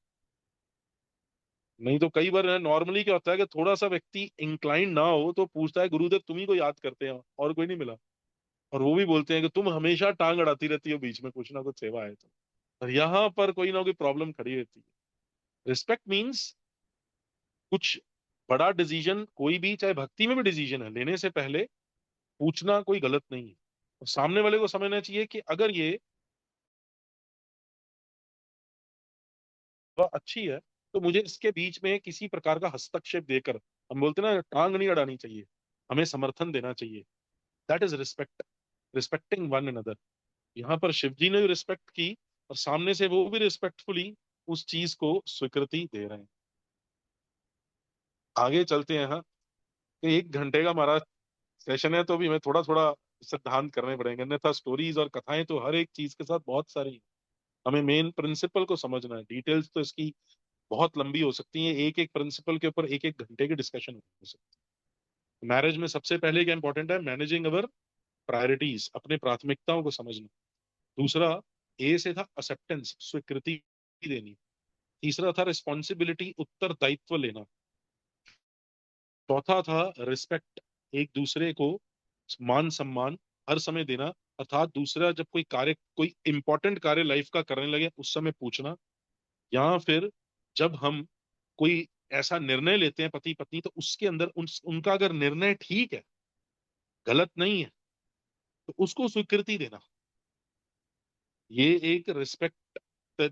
नहीं तो कई बार नॉर्मली क्या होता है कि थोड़ा सा व्यक्ति इंक्लाइन ना हो तो पूछता है गुरुदेव तुम ही को याद करते हैं और कोई नहीं मिला। और वो भी बोलते हैं कि तुम हमेशा टांग अड़ाती रहती हो बीच में, कुछ ना कुछ सेवा है तो। और यहाँ पर कोई ना कोई प्रॉब्लम खड़ी रहती है। रिस्पेक्ट मीन्स कुछ बड़ा डिसीजन, कोई भी, चाहे भक्ति में भी डिसीजन है, लेने से पहले पूछना कोई गलत नहीं है। और सामने वाले को समझना चाहिए कि अगर ये वह अच्छी है, तो मुझे इसके बीच में किसी प्रकार का हस्तक्षेप देकर, हम बोलते हैं ना, टांग नहीं अड़ानी चाहिए, हमें समर्थन देना चाहिए। That is respect, respecting one another. यहाँ पर शिव जी ने भी रिस्पेक्ट की, और सामने से वो भी रिस्पेक्टफुली उस चीज को स्वीकृति दे रहे हैं। आगे चलते हैं, हाँ, कि 1 घंटे का हमारा सेशन है, तो भी हमें थोड़ा थोड़ा सिद्धांत करने पड़ेंगे, अन्यथा स्टोरीज और कथाएं तो हर एक चीज के साथ बहुत सारी हैं। हमें मेन प्रिंसिपल को समझना है, डिटेल्स तो इसकी बहुत लंबी हो सकती है, एक एक प्रिंसिपल के ऊपर एक एक घंटे की डिस्कशन हो सकती है। मैरिज में सबसे पहले क्या इंपॉर्टेंट है? मैनेजिंग अवर प्रायोरिटीज, अपने प्राथमिकताओं को समझना। दूसरा, ए से था एक्सेप्टेंस, स्वीकृति देनी। तीसरा था रिस्पॉन्सिबिलिटी, उत्तरदायित्व लेना। चौथा था रिस्पेक्ट, एक दूसरे को मान सम्मान हर समय देना। अर्थात दूसरा जब कोई कार्य, कोई इंपॉर्टेंट कार्य लाइफ का करने लगे, उस समय पूछना। या फिर जब हम कोई ऐसा निर्णय लेते हैं पति पत्नी, तो उसके अंदर उनका अगर निर्णय ठीक है, गलत नहीं है, तो उसको स्वीकृति देना, ये एक रिस्पेक्ट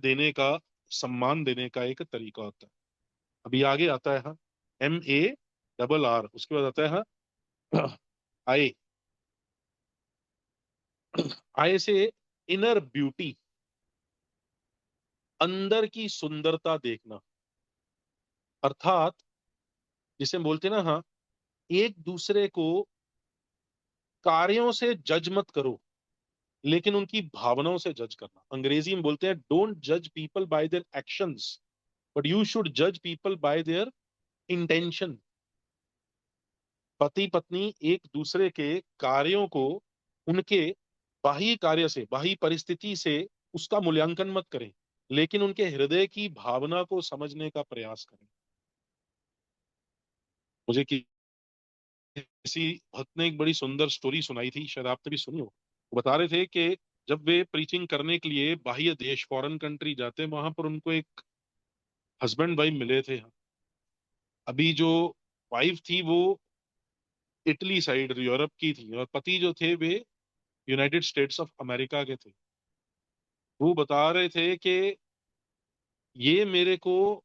देने का, सम्मान देने का एक तरीका होता है। अभी आगे आता है हाँ, MARR, उसके बाद आता है हाँ आई। आई से इनर ब्यूटी, अंदर की सुंदरता देखना। अर्थात जिसे हम बोलते हैं ना, हाँ, एक दूसरे को कार्यों से जज मत करो, लेकिन उनकी भावनाओं से जज करना। अंग्रेजी में बोलते हैं डोंट जज people bye their actions, but you should जज पीपल बाय देयर इंटेंशन। पति पत्नी एक दूसरे के कार्यों को उनके बाह्य कार्य से, बाह्य परिस्थिति से उसका मूल्यांकन मत करें, लेकिन उनके हृदय की भावना को समझने का प्रयास करें। मुझे किसी भक्त ने एक बड़ी सुंदर स्टोरी सुनाई थी, शायद आपने भी सुनी हो। वो बता रहे थे कि जब वे प्रीचिंग करने के लिए बाह्य देश, फॉरेन कंट्री जाते, वहां पर उनको एक हस्बैंड वाइफ मिले थे। अभी जो वाइफ थी वो इटली साइड यूरोप की थी, और पति जो थे वे यूनाइटेड स्टेट्स ऑफ अमेरिका के थे। वो बता रहे थे कि ये मेरे को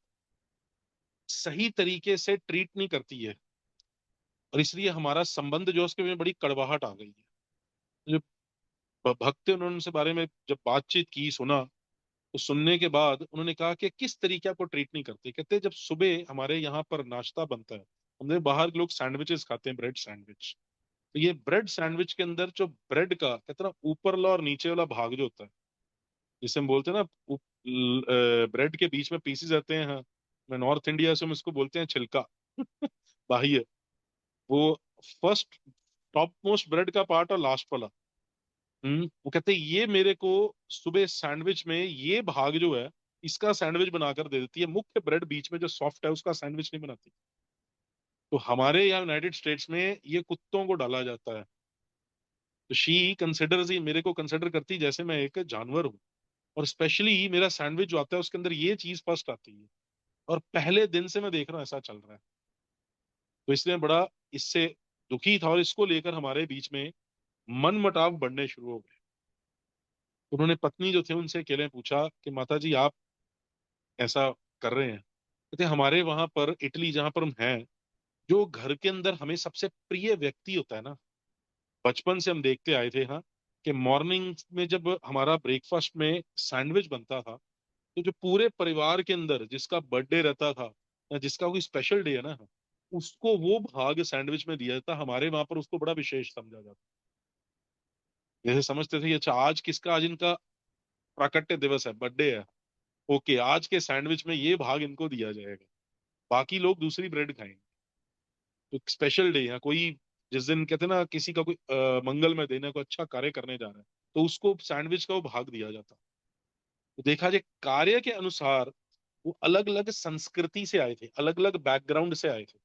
सही तरीके से ट्रीट नहीं करती है, और इसलिए हमारा संबंध जो है, उसके में बड़ी कड़वाहट आ गई है। जो भक्त थे, उन्होंने उनसे बारे में जब बातचीत की, सुना, तो सुनने के बाद उन्होंने कहा कि किस तरीके आपको ट्रीट नहीं करते। कहते जब सुबह हमारे यहाँ पर नाश्ता बनता है, हमने बाहर के लोग सैंडविचेस खाते हैं, ब्रेड सैंडविच, तो ये ब्रेड सैंडविच के अंदर जो ब्रेड का कहते हैं ना ऊपरला और नीचे वाला भाग जो होता है, जिसे हम बोलते हैं ना ब्रेड के बीच में पीसेस रहते हैं, हाँ, मैं नॉर्थ इंडिया से हम इसको बोलते हैं छिलका बाह्य, वो फर्स्ट टॉप मोस्ट ब्रेड का पार्ट और लास्ट वाला। वो कहते हैं ये मेरे को सुबह सैंडविच में ये भाग जो है, इसका सैंडविच बनाकर दे देती है, मुख्य ब्रेड बीच में जो सॉफ्ट है उसका सैंडविच नहीं बनाती। तो हमारे यहाँ यूनाइटेड स्टेट्स में ये कुत्तों को डाला जाता है। तो शी कंसिडर, मेरे को कंसिडर करती जैसे मैं एक जानवर हूँ, और स्पेशली मेरा सैंडविच जो आता है उसके अंदर ये चीज फर्स्ट आती है, और पहले दिन से मैं देख रहा हूँ ऐसा चल रहा है। तो इसलिए बड़ा इससे दुखी था, और इसको लेकर हमारे बीच में मनमुटाव बढ़ने शुरू हो गए। उन्होंने पत्नी जो थे उनसे अकेले पूछा कि माता जी आप ऐसा कर रहे हैं? कहते हमारे वहां पर इटली जहां पर हम हैं, जो घर के अंदर हमें सबसे प्रिय व्यक्ति होता है ना, बचपन से हम देखते आए थे हाँ, कि मॉर्निंग में जब हमारा ब्रेकफास्ट में सैंडविच बनता था, तो जो पूरे परिवार के अंदर जिसका बर्थडे रहता था या जिसका कोई स्पेशल डे है ना, उसको वो भाग सैंडविच में दिया जाता। हमारे वहां पर उसको बड़ा विशेष समझा जाता। जैसे समझते थे कि अच्छा आज किसका, आज इनका प्राकट्य दिवस है, बर्थडे है, ओके आज के सैंडविच में ये भाग इनको दिया जाएगा, बाकी लोग दूसरी ब्रेड खाएंगे। तो स्पेशल डे या कोई, जिस दिन कहते हैं ना किसी का कोई मंगलमय दिन है, कोई अच्छा कार्य करने जा रहा है, तो उसको सैंडविच का वो भाग दिया जाता। तो देखा जाए कार्य के अनुसार वो अलग अलग संस्कृति से आए थे, अलग अलग बैकग्राउंड से आए थे,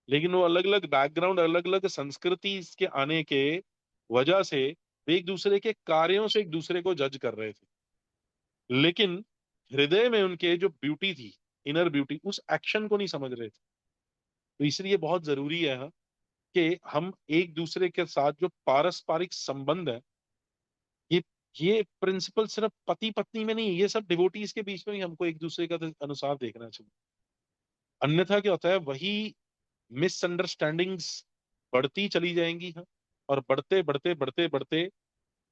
लेकिन वो अलग अलग बैकग्राउंड, अलग अलग संस्कृति के आने के वजह से वे एक दूसरे के कार्यों से एक दूसरे को जज कर रहे थे, लेकिन हृदय में उनके जो ब्यूटी थी, इनर ब्यूटी, उस एक्शन को नहीं समझ रहे थे। तो इसलिए बहुत जरूरी है हाँ, कि हम एक दूसरे के साथ जो पारस्परिक संबंध है, ये ये प्रिंसिपल सिर्फ पति पत्नी में नहीं, ये सब डिवोटीज के बीच में भी हमको एक दूसरे का अनुसार देखना चाहिए। अन्यथा क्या होता है, वही मिसअंडरस्टैंडिंग्स बढ़ती चली जाएंगी हाँ, और बढ़ते बढ़ते बढ़ते बढ़ते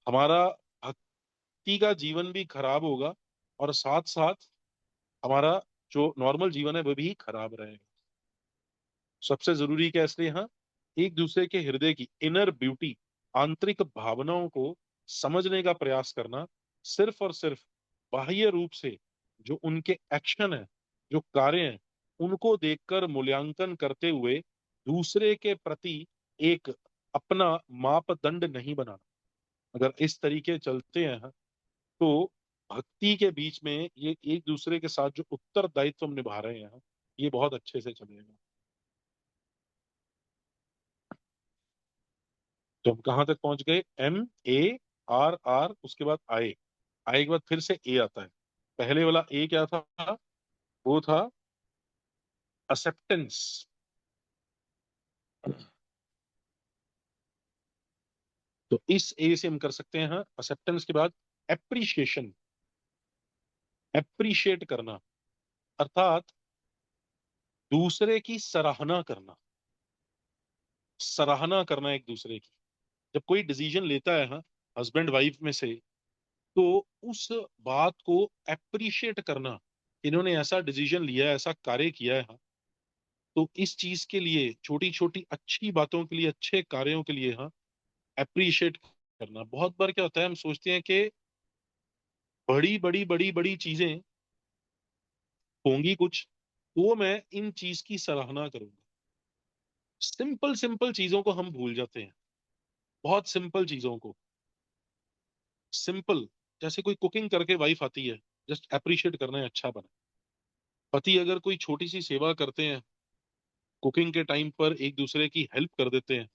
हमारा भक्ति का जीवन भी खराब होगा, और साथ साथ हमारा जो नॉर्मल जीवन है वो भी खराब रहेगा। सबसे जरूरी क्या है, इसलिए हाँ, एक दूसरे के हृदय की इनर ब्यूटी, आंतरिक भावनाओं को समझने का प्रयास करना, सिर्फ और सिर्फ बाह्य रूप से जो उनके एक्शन है, जो कार्य हैं, उनको देखकर मूल्यांकन करते हुए दूसरे के प्रति एक अपना मापदंड नहीं बनाना। अगर इस तरीके चलते हैं हाँ, तो भक्ति के बीच में ये एक दूसरे के साथ जो उत्तरदायित्व हम निभा रहे हैं, ये बहुत अच्छे से चलेगा। तो हम कहाँ तक पहुंच गए? MARR, उसके बाद आई, आई के बाद फिर से ए आता है। पहले वाला ए क्या था? वो था एक्सेप्टेंस। तो इस ए से हम कर सकते हैं एक्सेप्टेंस के बाद एप्रिशिएशन, एप्रिशिएट करना, अर्थात दूसरे की सराहना करना, सराहना करना एक दूसरे की। जब कोई डिसीजन लेता है हस्बैंड वाइफ में से, तो उस बात को एप्रिशिएट करना, इन्होंने ऐसा डिसीजन लिया है, ऐसा कार्य किया है तो इस चीज के लिए, छोटी छोटी अच्छी बातों के लिए, अच्छे कार्यों के लिए एप्रिशिएट करना। बहुत बार क्या होता है, हम सोचते हैं कि बड़ी बड़ी बड़ी बड़ी चीजें होंगी कुछ, तो मैं इन चीज की सराहना करूंगा। सिंपल सिंपल चीजों को हम भूल जाते हैं, बहुत सिंपल चीजों को। सिंपल, जैसे कोई कुकिंग करके वाइफ आती है, जस्ट अप्रिशिएट करना है अच्छा बना। पति अगर कोई छोटी सी सेवा करते हैं, कुकिंग के टाइम पर एक दूसरे की हेल्प कर देते हैं,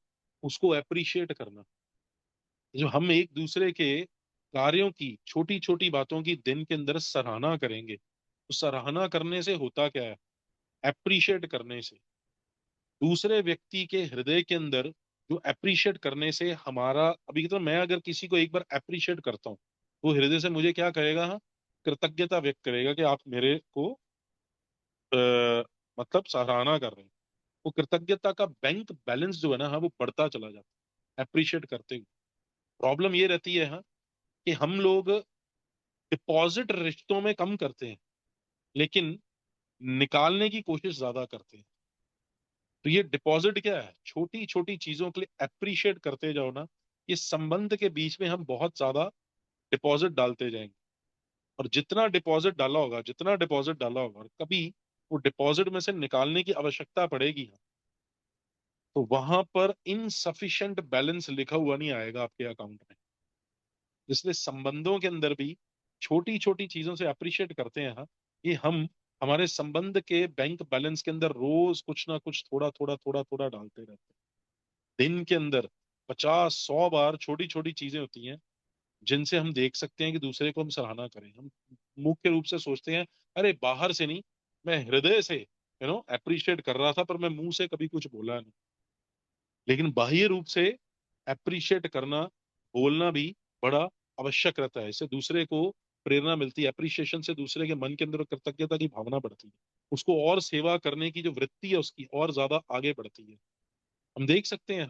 उसको अप्रिशिएट करना। जो हम एक दूसरे के कार्यों की, छोटी छोटी बातों की दिन के अंदर सराहना करेंगे, तो सराहना करने से होता क्या है, अप्रिशिएट करने से दूसरे व्यक्ति के हृदय के अंदर, जो अप्रिशिएट करने से हमारा, अभी तो मैं अगर किसी को एक बार अप्रिशिएट करता हूँ, वो हृदय से मुझे क्या करेगा, कृतज्ञता व्यक्त करेगा कि आप मेरे को मतलब सराहना कर रहे हैं। वो कृतज्ञता का बैंक बैलेंस जो है ना, वो बढ़ता चला जाता है अप्रिशिएट करते हुए। प्रॉब्लम ये रहती है कि हम लोग डिपॉजिट रिश्तों में कम करते हैं, लेकिन निकालने की कोशिश ज्यादा करते हैं। तो ये डिपॉजिट क्या है, छोटी छोटी चीजों के लिए अप्रिशिएट करते जाओ ना, ये संबंध के बीच में हम बहुत ज्यादा डिपॉजिट डालते जाएंगे। और जितना डिपॉजिट डाला होगा, और कभी वो डिपॉजिट में से निकालने की आवश्यकता पड़ेगी, तो वहां पर इनसफिशिएंट बैलेंस लिखा हुआ नहीं आएगा आपके अकाउंट में। इसलिए संबंधों के अंदर भी छोटी छोटी चीजों से अप्रिशिएट करते हैं कि हम हमारे संबंध के बैंक बैलेंस के अंदर रोज कुछ ना कुछ थोड़ा थोड़ा थोड़ा थोड़ा डालते रहते हैं। दिन के अंदर 50 100 बार छोटी छोटी चीजें होती हैं, जिनसे हम देख सकते हैं कि दूसरे को हम सराहना करें। हम मुख्य रूप से सोचते हैं, अरे बाहर से नहीं, मैं हृदय से अप्रिशिएट कर रहा था, पर मैं मुंह से कभी कुछ बोला नहीं। लेकिन बाह्य रूप से अप्रिशिएट करना, बोलना भी बड़ा आवश्यक रहता है। इससे दूसरे को प्रेरणा मिलती है, अप्रिशिएशन से दूसरे के मन के अंदर कृतज्ञता की भावना बढ़ती है, उसको और सेवा करने की जो वृत्ति है उसकी और ज्यादा आगे बढ़ती है। हम देख सकते हैं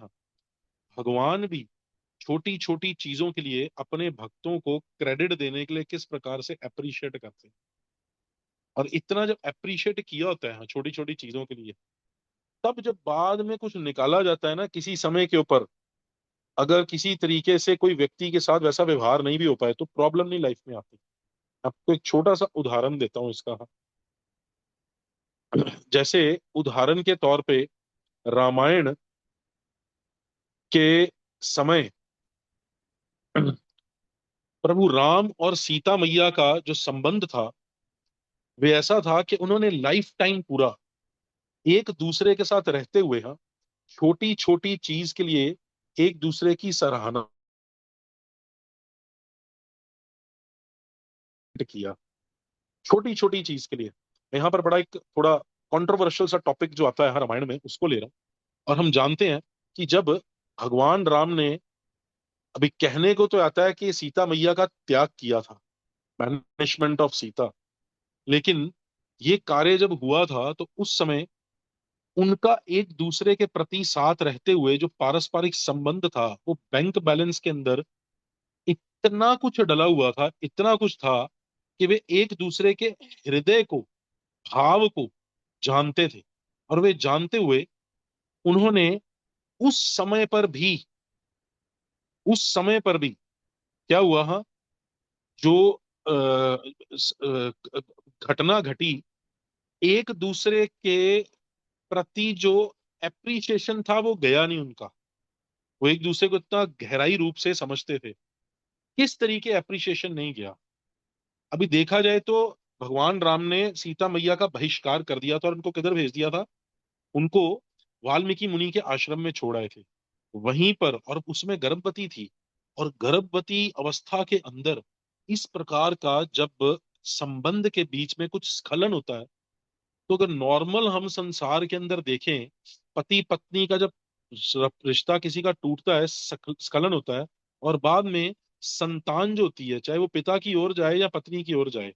भगवान भी छोटी छोटी चीजों के लिए अपने भक्तों को क्रेडिट देने के लिए किस प्रकार से अप्रिशिएट करते हैं। और इतना जब अप्रिशिएट किया होता है छोटी छोटी चीजों के लिए, तब जब बाद में कुछ निकाला जाता है ना किसी समय के ऊपर, अगर किसी तरीके से कोई व्यक्ति के साथ वैसा व्यवहार नहीं भी हो पाए, तो प्रॉब्लम नहीं लाइफ में आती। आपको एक छोटा सा उदाहरण देता हूँ इसका। जैसे उदाहरण के तौर पे, रामायण के समय प्रभु राम और सीता मैया का जो संबंध था, वे ऐसा था कि उन्होंने लाइफ टाइम पूरा एक दूसरे के साथ रहते हुए छोटी छोटी चीज के लिए एक दूसरे की सराहना किया, छोटी छोटी चीज के लिए। मैं यहाँ पर बड़ा एक थोड़ा कंट्रोवर्शियल सा टॉपिक जो आता है रामायण में, उसको ले रहा हूँ। और हम जानते हैं कि जब भगवान राम ने, अभी कहने को तो आता है कि सीता मैया का त्याग किया था, बैनिशमेंट ऑफ सीता, लेकिन ये कार्य जब हुआ था तो उस समय उनका एक दूसरे के प्रति साथ रहते हुए जो पारस्परिक संबंध था, वो बैंक बैलेंस के अंदर इतना कुछ डला हुआ था, इतना कुछ था कि वे एक दूसरे के हृदय को, भाव को जानते थे। और वे जानते हुए उन्होंने उस समय पर भी, उस समय पर भी क्या हुआ, जो अ, घटना घटी, एक दूसरे के प्रति जो एप्रिसिएशन था वो गया नहीं उनका। वो एक दूसरे को इतना गहराई रूप से समझते थे, किस तरीके एप्रिसिएशन नहीं गया। अभी देखा जाए तो भगवान राम ने सीता मैया का बहिष्कार कर दिया था, और उनको किधर भेज दिया था, उनको वाल्मीकि मुनि के आश्रम में छोड़ आए थे। वहीं पर, और उसमें गर्भवती थी, और गर्भवती अवस्था के अंदर इस प्रकार का जब संबंध के बीच में कुछ स्खलन होता है, तो अगर नॉर्मल हम संसार के अंदर देखें, पति पत्नी का जब रिश्ता किसी का टूटता है, स्खलन होता है, और बाद में संतान जो होती है, चाहे वो पिता की ओर जाए या पत्नी की ओर जाए,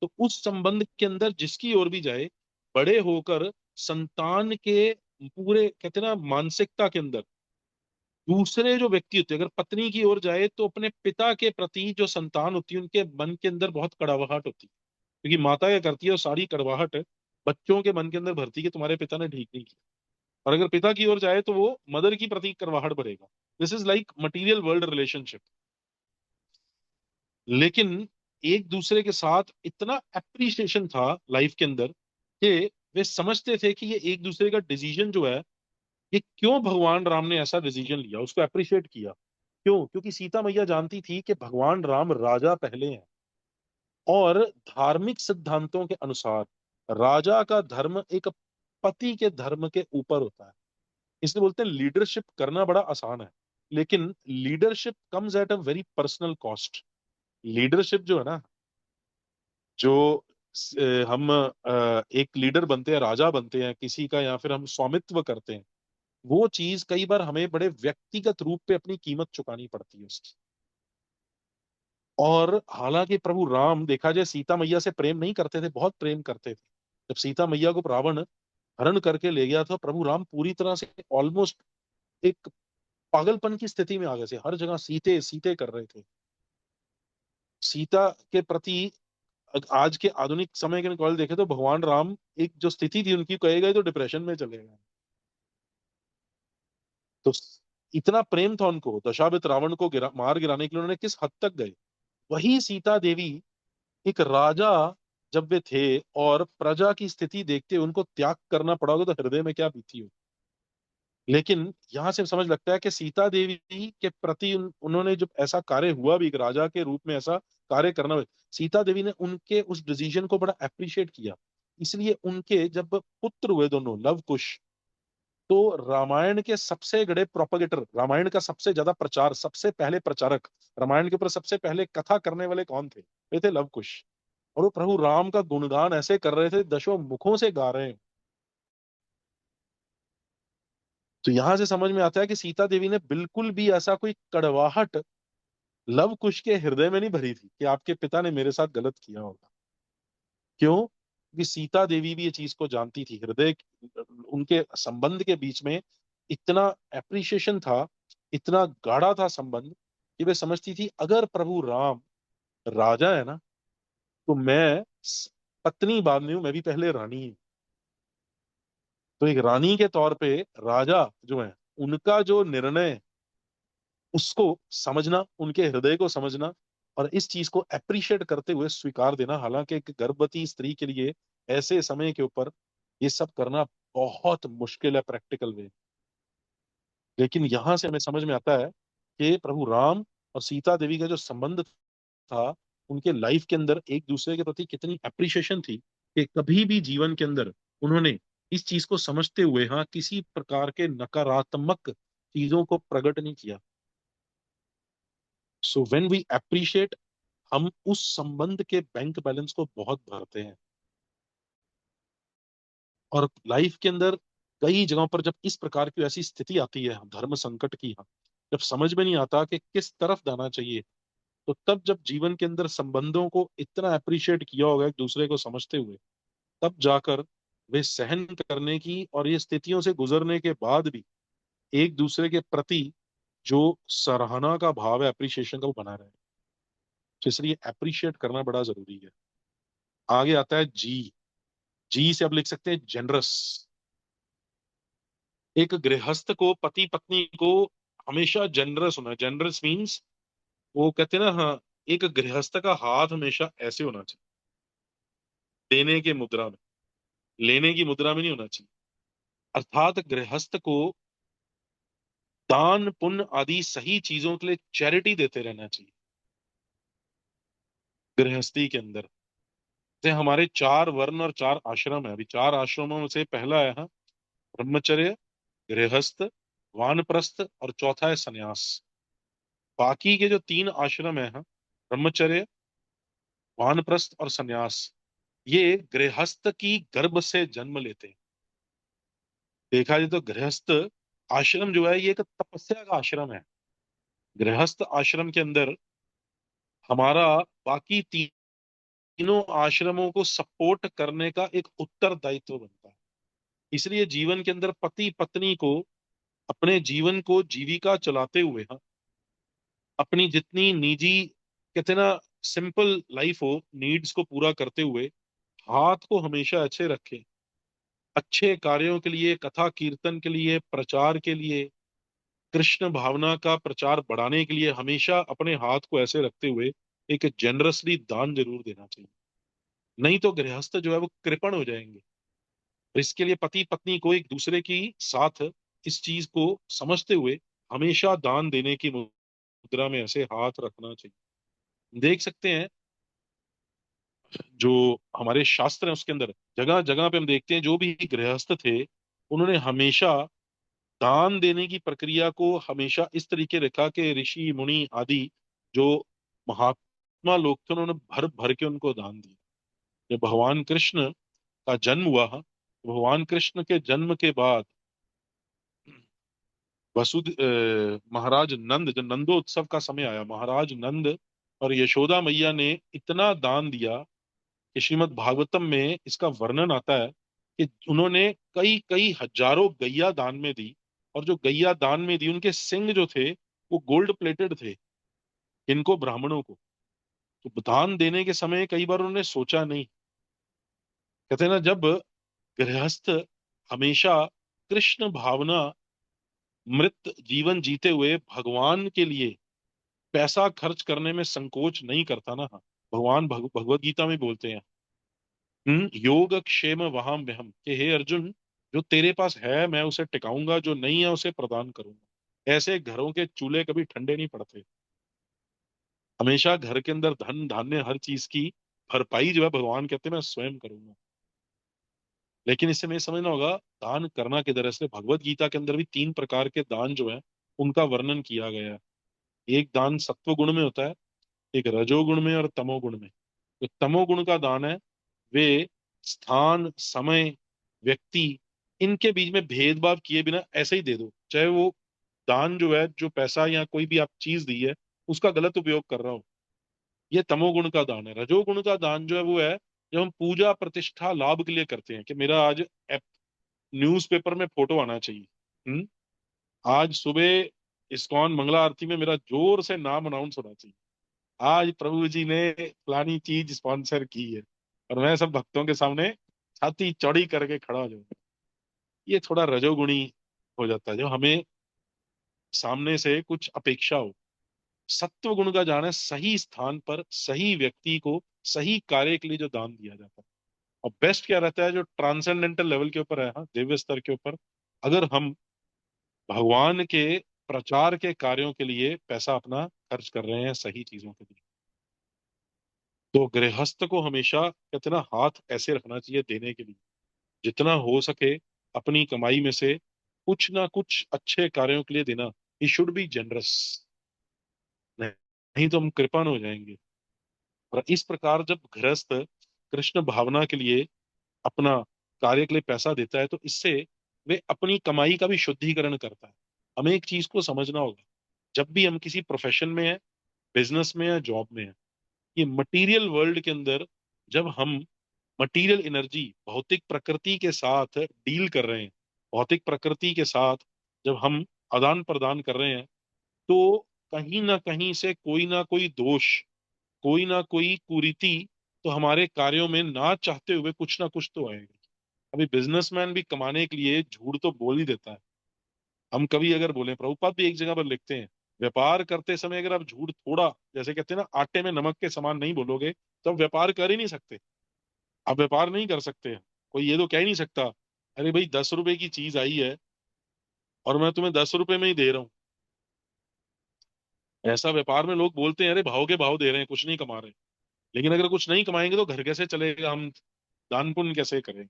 तो उस संबंध के अंदर जिसकी ओर भी जाए, बड़े होकर संतान के पूरे कहते हैं ना मानसिकता के अंदर दूसरे जो व्यक्ति होते हैं, अगर पत्नी की ओर जाए तो अपने पिता के प्रति जो संतान होती है उनके मन के अंदर बहुत कड़वाहट होती है, क्योंकि माता क्या करती है, वो सारी कड़वाहट बच्चों के मन के अंदर भरती है कि तुम्हारे पिता ने ठीक नहीं किया। और अगर पिता की ओर जाए तो वो मदर की प्रति कड़वाहट भरेगा। This is like material world relationship. लेकिन एक दूसरे के साथ इतना अप्रिसिएशन था लाइफ के अंदर कि वे समझते थे कि ये एक दूसरे का डिसीजन जो है, ये क्यों भगवान राम ने ऐसा डिसीजन लिया, उसको अप्रिशिएट किया। क्यों? क्योंकि सीता मैया जानती थी कि भगवान राम राजा पहले हैं, और धार्मिक सिद्धांतों के अनुसार राजा का धर्म एक पति के धर्म के ऊपर होता है। इसलिए बोलते हैं लीडरशिप करना बड़ा आसान है, लेकिन leadership comes at a very personal cost. Leadership जो है ना, जो हम एक लीडर बनते हैं, राजा बनते हैं किसी का, या फिर हम स्वामित्व करते हैं, वो चीज कई बार हमें बड़े व्यक्तिगत रूप पे अपनी कीमत चुकानी पड़ती है उसकी। और हालांकि प्रभु राम देखा जाए सीता मैया से प्रेम नहीं करते थे, बहुत प्रेम करते थे। जब सीता मैया को रावण हरण करके ले गया था, प्रभु राम पूरी तरह से ऑलमोस्ट एक पागलपन की स्थिति में आ गए थे, हर जगह सीते सीते कर रहे थे सीता के प्रति। आज के आधुनिक समय के कॉल देखे तो भगवान राम एक जो स्थिति थी उनकी, कहे गए तो डिप्रेशन में चले गए। तो इतना प्रेम था उनको, दशावित रावण को मार गिराने के लिए उन्होंने किस हद तक गए। वही सीता देवी एक राजा जब वे थे और प्रजा की स्थिति देखते उनको त्याग करना पड़ा होगा, तो हृदय में क्या बीती हो। लेकिन यहां से समझ लगता है कि सीता देवी के प्रति उन्होंने जब ऐसा कार्य हुआ भी, एक राजा के रूप में ऐसा कार्य करना हुआ, सीता देवी ने उनके उस डिसीजन को बड़ा अप्रिशिएट किया। इसलिए उनके जब पुत्र हुए दोनों लव कुश, तो रामायण के सबसे बड़े प्रोपगेटर, रामायण का सबसे ज्यादा प्रचार, सबसे पहले प्रचारक, रामायण के ऊपर सबसे पहले कथा करने वाले कौन थे? वे थे लव कुश। और वो प्रभु राम का गुणगान ऐसे कर रहे थे, दशों मुखों से गा रहे हैं। तो यहां से समझ में आता है कि सीता देवी ने बिल्कुल भी ऐसा कोई कड़वाहट लव कुश के हृदय में नहीं भरी थी कि आपके पिता ने मेरे साथ गलत किया होगा। क्यों? क्योंकि सीता देवी भी ये चीज को जानती थी, हृदय उनके संबंध के बीच में इतना एप्रिशिएशन था, इतना गाढ़ा था संबंध, कि वे समझती थी अगर प्रभु राम राजा है ना, तो मैं पत्नी बाद में हूं, मैं भी पहले रानी हूं। तो एक रानी के तौर पे राजा जो है, उनका जो निर्णय, उसको समझना, उनके हृदय को समझना, और इस चीज को अप्रिशिएट करते हुए स्वीकार देना। हालांकि एक गर्भवती स्त्री के लिए ऐसे समय के ऊपर ये सब करना बहुत मुश्किल है प्रैक्टिकल वे। लेकिन यहां से हमें समझ में आता है कि प्रभु राम और सीता देवी का जो संबंध था, उनके लाइफ के अंदर एक दूसरे के प्रति कितनी अप्रिशिएशन थी कि कभी भी जीवन के अंदर उन्होंने इस चीज को समझते हुए, हाँ, किसी प्रकार के नकारात्मक चीजों को प्रकट नहीं किया। सो व्हेन वी अप्रिशिएट, हम उस संबंध के बैंक बैलेंस को बहुत भरते हैं। और लाइफ के अंदर कई जगहों पर जब इस प्रकार की ऐसी स्थिति आती है धर्म संकट की, जब समझ में नहीं आता कि किस तरफ जाना चाहिए, तो तब जब जीवन के अंदर संबंधों को इतना अप्रिशिएट किया होगा एक दूसरे को समझते हुए, तब जाकर वे सहन करने की और ये स्थितियों से गुजरने के बाद भी एक दूसरे के प्रति जो सराहना का भाव है, अप्रिशिएशन का, वो बना रहे। तो इसलिए अप्रिशिएट करना बड़ा जरूरी है। आगे आता है जी। जी से अब लिख सकते हैं जेनरस। एक गृहस्थ को, पति पत्नी को हमेशा जेनरस होना है। जेनरस मीन्स, वो कहते हैं ना, हाँ, एक गृहस्थ का हाथ हमेशा ऐसे होना चाहिए, देने के मुद्रा में, लेने की मुद्रा में नहीं होना चाहिए। अर्थात गृहस्थ को दान पुण्य आदि सही चीजों के लिए चैरिटी देते रहना चाहिए गृहस्थी के अंदर। जैसे हमारे चार वर्ण और चार आश्रम है, अभी चार आश्रमों में से पहला है, हाँ, ब्रह्मचर्य, गृहस्थ, वानप्रस्थ, और चौथा है सन्यास। बाकी के जो तीन आश्रम है, हाँ, ब्रह्मचर्य, वानप्रस्थ और सन्यास, ये गृहस्थ की गर्भ से जन्म लेते हैं। देखा जाए तो गृहस्थ आश्रम जो है ये एक तपस्या का आश्रम है। गृहस्थ आश्रम के अंदर हमारा बाकी तीनों आश्रमों को सपोर्ट करने का एक उत्तरदायित्व बनता है। इसलिए जीवन के अंदर पति पत्नी को अपने जीवन को जीविका चलाते हुए, हाँ, अपनी जितनी निजी, कहते हैं ना, सिंपल लाइफ हो, नीड्स को पूरा करते हुए हाथ को हमेशा अच्छे रखें, अच्छे कार्यों के लिए, कथा कीर्तन के लिए, प्रचार के लिए, कृष्ण भावना का प्रचार बढ़ाने के लिए हमेशा अपने हाथ को ऐसे रखते हुए एक जेनरसली दान जरूर देना चाहिए। नहीं तो गृहस्थ जो है वो कृपण हो जाएंगे। तो इसके लिए पति पत्नी को एक दूसरे की साथ इस चीज को समझते हुए हमेशा दान देने की मुद्रा में ऐसे हाथ रखना चाहिए। देख सकते हैं जो हमारे शास्त्र हैं उसके अंदर जगह जगह पे हम देखते हैं जो भी गृहस्थ थे उन्होंने हमेशा दान देने की प्रक्रिया को हमेशा इस तरीके रखा कि ऋषि मुनि आदि जो महात्मा लोग थे उन्होंने भर भर के उनको दान दिया। जब भगवान कृष्ण का जन्म हुआ, भगवान कृष्ण के जन्म के बाद महाराज नंद, जब नंदोत्सव का समय आया, महाराज नंद और यशोदा मैया ने इतना दान दिया कि श्रीमद् भागवतम में इसका वर्णन आता है कि उन्होंने कई कई हजारों गैया दान में दी। और जो गैया दान में दी उनके सिंग जो थे वो गोल्ड प्लेटेड थे। इनको ब्राह्मणों को तो दान देने के समय कई बार उन्होंने सोचा नहीं। कहते हैं ना, जब गृहस्थ हमेशा कृष्ण भावना मृत जीवन जीते हुए भगवान के लिए पैसा खर्च करने में संकोच नहीं करता ना, भगवान भगवत गीता में बोलते हैं, योग क्षेम वहाम व्यहम, कि हे अर्जुन, जो तेरे पास है मैं उसे टिकाऊंगा, जो नहीं है उसे प्रदान करूंगा। ऐसे घरों के चूल्हे कभी ठंडे नहीं पड़ते। हमेशा घर के अंदर धन धान्य हर चीज की भरपाई जो है भगवान कहते हैं मैं स्वयं करूंगा। लेकिन इससे हमें समझना होगा दान करना किधर है। इसलिए भगवत गीता के अंदर भी तीन प्रकार के दान जो है उनका वर्णन किया गया है। एक दान सत्व गुण में होता है, एक रजोगुण में और तमोगुण में। तो तमोगुण का दान है वे स्थान समय व्यक्ति इनके बीच में भेदभाव किए बिना ऐसे ही दे दो, चाहे वो दान जो है, जो पैसा या कोई भी आप चीज दी है उसका गलत उपयोग कर रहा हो, ये तमोगुण का दान है। रजोगुण का दान जो है वो है जब हम पूजा प्रतिष्ठा लाभ के लिए करते हैं कि मेरा आज न्यूज़पेपर में फोटो आना चाहिए, आज सुबह इस्कॉन मंगला आरती में मेरा जोर से नाम अनाउंस होना चाहिए, आज प्रभु जी ने फलानी चीज स्पॉन्सर की है, और मैं सब भक्तों के सामने छाती चौड़ी करके खड़ा हो जाऊंगा। ये थोड़ा रजोगुणी हो जाता है, जो हमें सामने से कुछ अपेक्षा हो। सत्व गुण का जाना है सही स्थान पर सही व्यक्ति को सही कार्य के लिए जो दान दिया जाता है। और बेस्ट क्या रहता है, जो ट्रांसेंडेंटल लेवल के ऊपर है, हाँ, दिव्य स्तर के ऊपर, अगर हम भगवान के प्रचार के कार्यों के लिए पैसा अपना खर्च कर रहे हैं सही चीजों के लिए, तो गृहस्थ को हमेशा कहते हैं ना हाथ ऐसे रखना चाहिए देने के लिए। जितना हो सके अपनी कमाई में से कुछ ना कुछ अच्छे कार्यों के लिए देना। ही शुड बी जनरस, नहीं तो हम कृपण हो जाएंगे। और इस प्रकार जब गृहस्थ कृष्ण भावना के लिए अपना कार्य के लिए पैसा देता है तो इससे वे अपनी कमाई का भी शुद्धिकरण करता है। हमें एक चीज को समझना होगा, जब भी हम किसी प्रोफेशन में है, बिजनेस में है, जॉब में है, ये मटेरियल वर्ल्ड के अंदर जब हम मटेरियल एनर्जी भौतिक प्रकृति के साथ डील कर रहे हैं, भौतिक प्रकृति के साथ जब हम आदान प्रदान कर रहे हैं, तो कहीं ना कहीं से कोई ना कोई दोष, कोई ना कोई कुरीति तो हमारे कार्यों में ना चाहते हुए कुछ ना कुछ तो आएगा। अभी बिजनेसमैन भी कमाने के लिए झूठ तो बोल ही देता है। हम कभी अगर बोले, प्रभुपाद भी एक जगह पर लिखते हैं, व्यापार करते समय अगर आप झूठ थोड़ा, जैसे कहते हैं ना आटे में नमक के समान नहीं बोलोगे तो आप व्यापार कर ही नहीं सकते। आप व्यापार नहीं कर सकते। कोई ये तो कह ही नहीं सकता अरे भाई 10 रुपए की चीज आई है और मैं तुम्हें 10 रुपए में ही दे रहा हूँ। ऐसा व्यापार में लोग बोलते हैं अरे भाव के भाव दे रहे हैं, कुछ नहीं कमा रहे। लेकिन अगर कुछ नहीं कमाएंगे तो घर कैसे चलेगा, हम दान पुण्य कैसे करेंगे।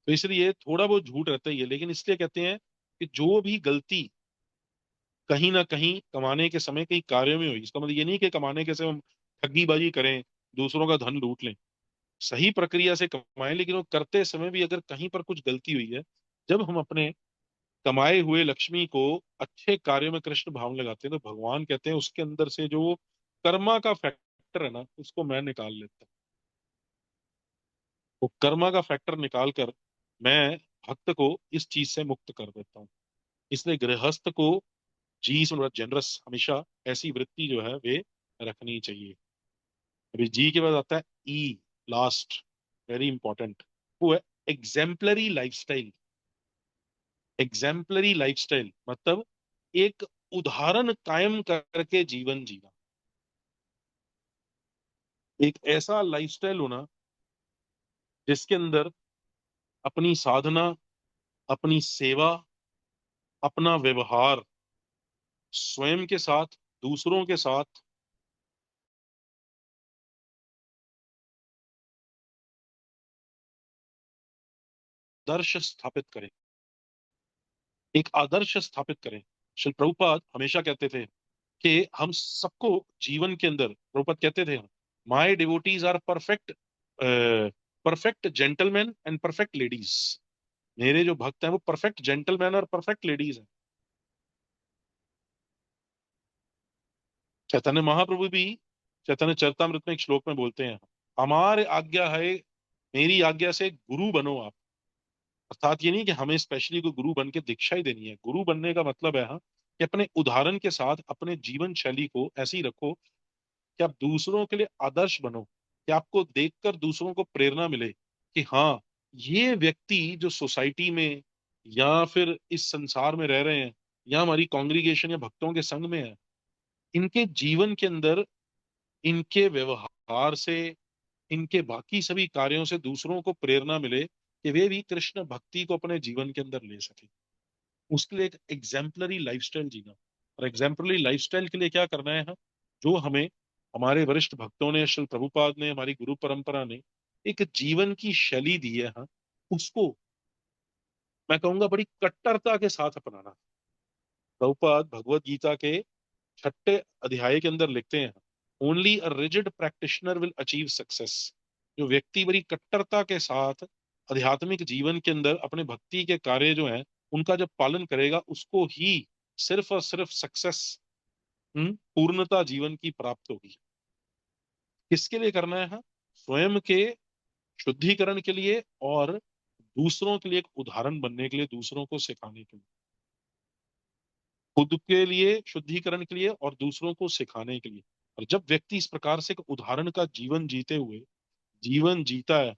तो इसलिए थोड़ा बहुत झूठ रहता ही है। लेकिन इसलिए कहते हैं कि जो भी गलती कहीं ना कहीं कमाने के समय कहीं कार्य में हुई, इसका मतलब ये नहीं कि कमाने के समय हम ठगीबाजी करें, दूसरों का धन लूट लें। सही प्रक्रिया से कमाएं, लेकिन वो करते समय भी अगर कहीं पर कुछ गलती हुई है, जब हम अपने कमाए हुए लक्ष्मी को अच्छे कार्यों में कृष्ण भाव में लगाते हैं, तो भगवान कहते हैं उसके अंदर से जो कर्मा का फैक्टर है ना, उसको मैं निकाल लेता हूँ। वो कर्मा का फैक्टर निकाल कर मैं भक्त को इस चीज से मुक्त कर देता हूँ। इसलिए गृहस्थ को जी जनरस हमेशा ऐसी वृत्ति जो है वे रखनी चाहिए। अभी जी के बाद आता है ई, लास्ट, वेरी इंपॉर्टेंट। वो है एग्जेम्पलरी लाइफस्टाइल। एग्जेम्पलरी लाइफस्टाइल मतलब एक उदाहरण कायम करके जीवन जीना। एक ऐसा लाइफस्टाइल होना जिसके अंदर अपनी साधना, अपनी सेवा, अपना व्यवहार स्वयं के साथ, दूसरों के साथ आदर्श स्थापित करें। एक आदर्श स्थापित करें। श्री प्रभुपाद हमेशा कहते थे कि हम सबको जीवन के अंदर, प्रभुपाद कहते थे, my devotees are perfect, perfect gentleman and perfect ladies. मेरे जो भक्त हैं वो परफेक्ट जेंटलमैन और परफेक्ट लेडीज हैं। चैतन्य महाप्रभु भी चैतन्य चरितमृत में एक श्लोक में बोलते हैं, हमारे आज्ञा है, मेरी आज्ञा से गुरु बनो आप। अर्थात ये नहीं कि हमें स्पेशली कोई गुरु बन के दीक्षा ही देनी है। गुरु बनने का मतलब है, हाँ, कि अपने उदाहरण के साथ अपने जीवन शैली को ऐसी रखो कि आप दूसरों के लिए आदर्श बनो, कि आपको देखकर दूसरों को प्रेरणा मिले कि हाँ, ये व्यक्ति जो सोसाइटी में या फिर इस संसार में रह रहे हैं, या हमारी कांग्रीगेशन या भक्तों के संग में है, इनके जीवन के अंदर, इनके व्यवहार से, इनके बाकी सभी कार्यों से दूसरों को प्रेरणा मिले कि वे भी कृष्ण भक्ति को अपने जीवन के अंदर ले सके। उसके लिए एक एग्जाम्पलरी लाइफस्टाइल जीना। और एग्जाम्पलरी लाइफस्टाइल के लिए क्या करना है? जो हमें हमारे वरिष्ठ भक्तों ने, श्री प्रभुपाद ने, हमारी गुरु परंपरा ने एक जीवन की शैली दी है, हाँ, उसको मैं कहूंगा बड़ी कट्टरता के साथ अपनाना। प्रभुपाद भगवत गीता के 6 अध्याय के अंदर लिखते हैं, only a rigid practitioner will achieve success. जो व्यक्ति बड़ी कट्टरता के साथ आध्यात्मिक जीवन के अंदर अपने भक्ति के कार्य जो है उनका जब पालन करेगा, उसको ही सिर्फ और सिर्फ सक्सेस, पूर्णता जीवन की प्राप्त होगी। किसके लिए करना है? स्वयं के शुद्धिकरण के लिए, और दूसरों के लिए एक उदाहरण बनने के लिए, दूसरों को सिखाने के लिए। खुद के लिए शुद्धिकरण के लिए और दूसरों को सिखाने के लिए। और जब व्यक्ति इस प्रकार से एक उदाहरण का जीवन जीते हुए जीवन जीता है,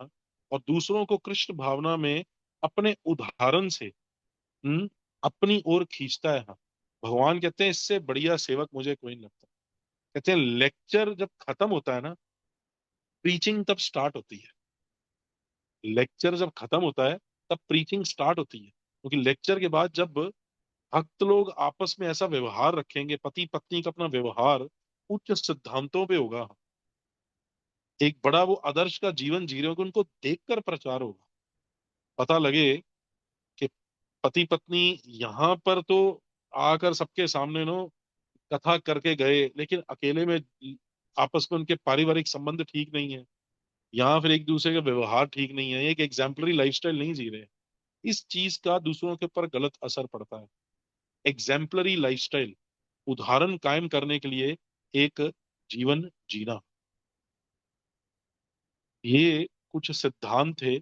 और दूसरों को कृष्ण भावना में अपने उदाहरण से, अपनी ओर खींचता है, भगवान कहते हैं इससे बढ़िया सेवक मुझे कोई नहीं लगता। कहते हैं लेक्चर जब खत्म होता है ना, प्रीचिंग तब स्टार्ट होती है। लेक्चर जब खत्म होता है तब प्रीचिंग स्टार्ट होती है, क्योंकि लेक्चर के बाद जब भक्त लोग आपस में ऐसा व्यवहार रखेंगे, पति पत्नी का अपना व्यवहार उच्च सिद्धांतों पे होगा, एक बड़ा वो आदर्श का जीवन जी रहे होंगे, उनको देखकर प्रचार होगा। पता लगे कि पति पत्नी यहाँ पर तो आकर सबके सामने नो कथा करके गए, लेकिन अकेले में आपस में उनके पारिवारिक संबंध ठीक नहीं है, यहाँ फिर एक दूसरे का व्यवहार ठीक नहीं है, एक एग्जाम्पलरी लाइफस्टाइल नहीं जी रहे। इस चीज का दूसरों के ऊपर गलत असर पड़ता है। एग्जाम्पलरी लाइफस्टाइल, उदाहरण कायम करने के लिए एक जीवन जीना, ये कुछ सिद्धांत थे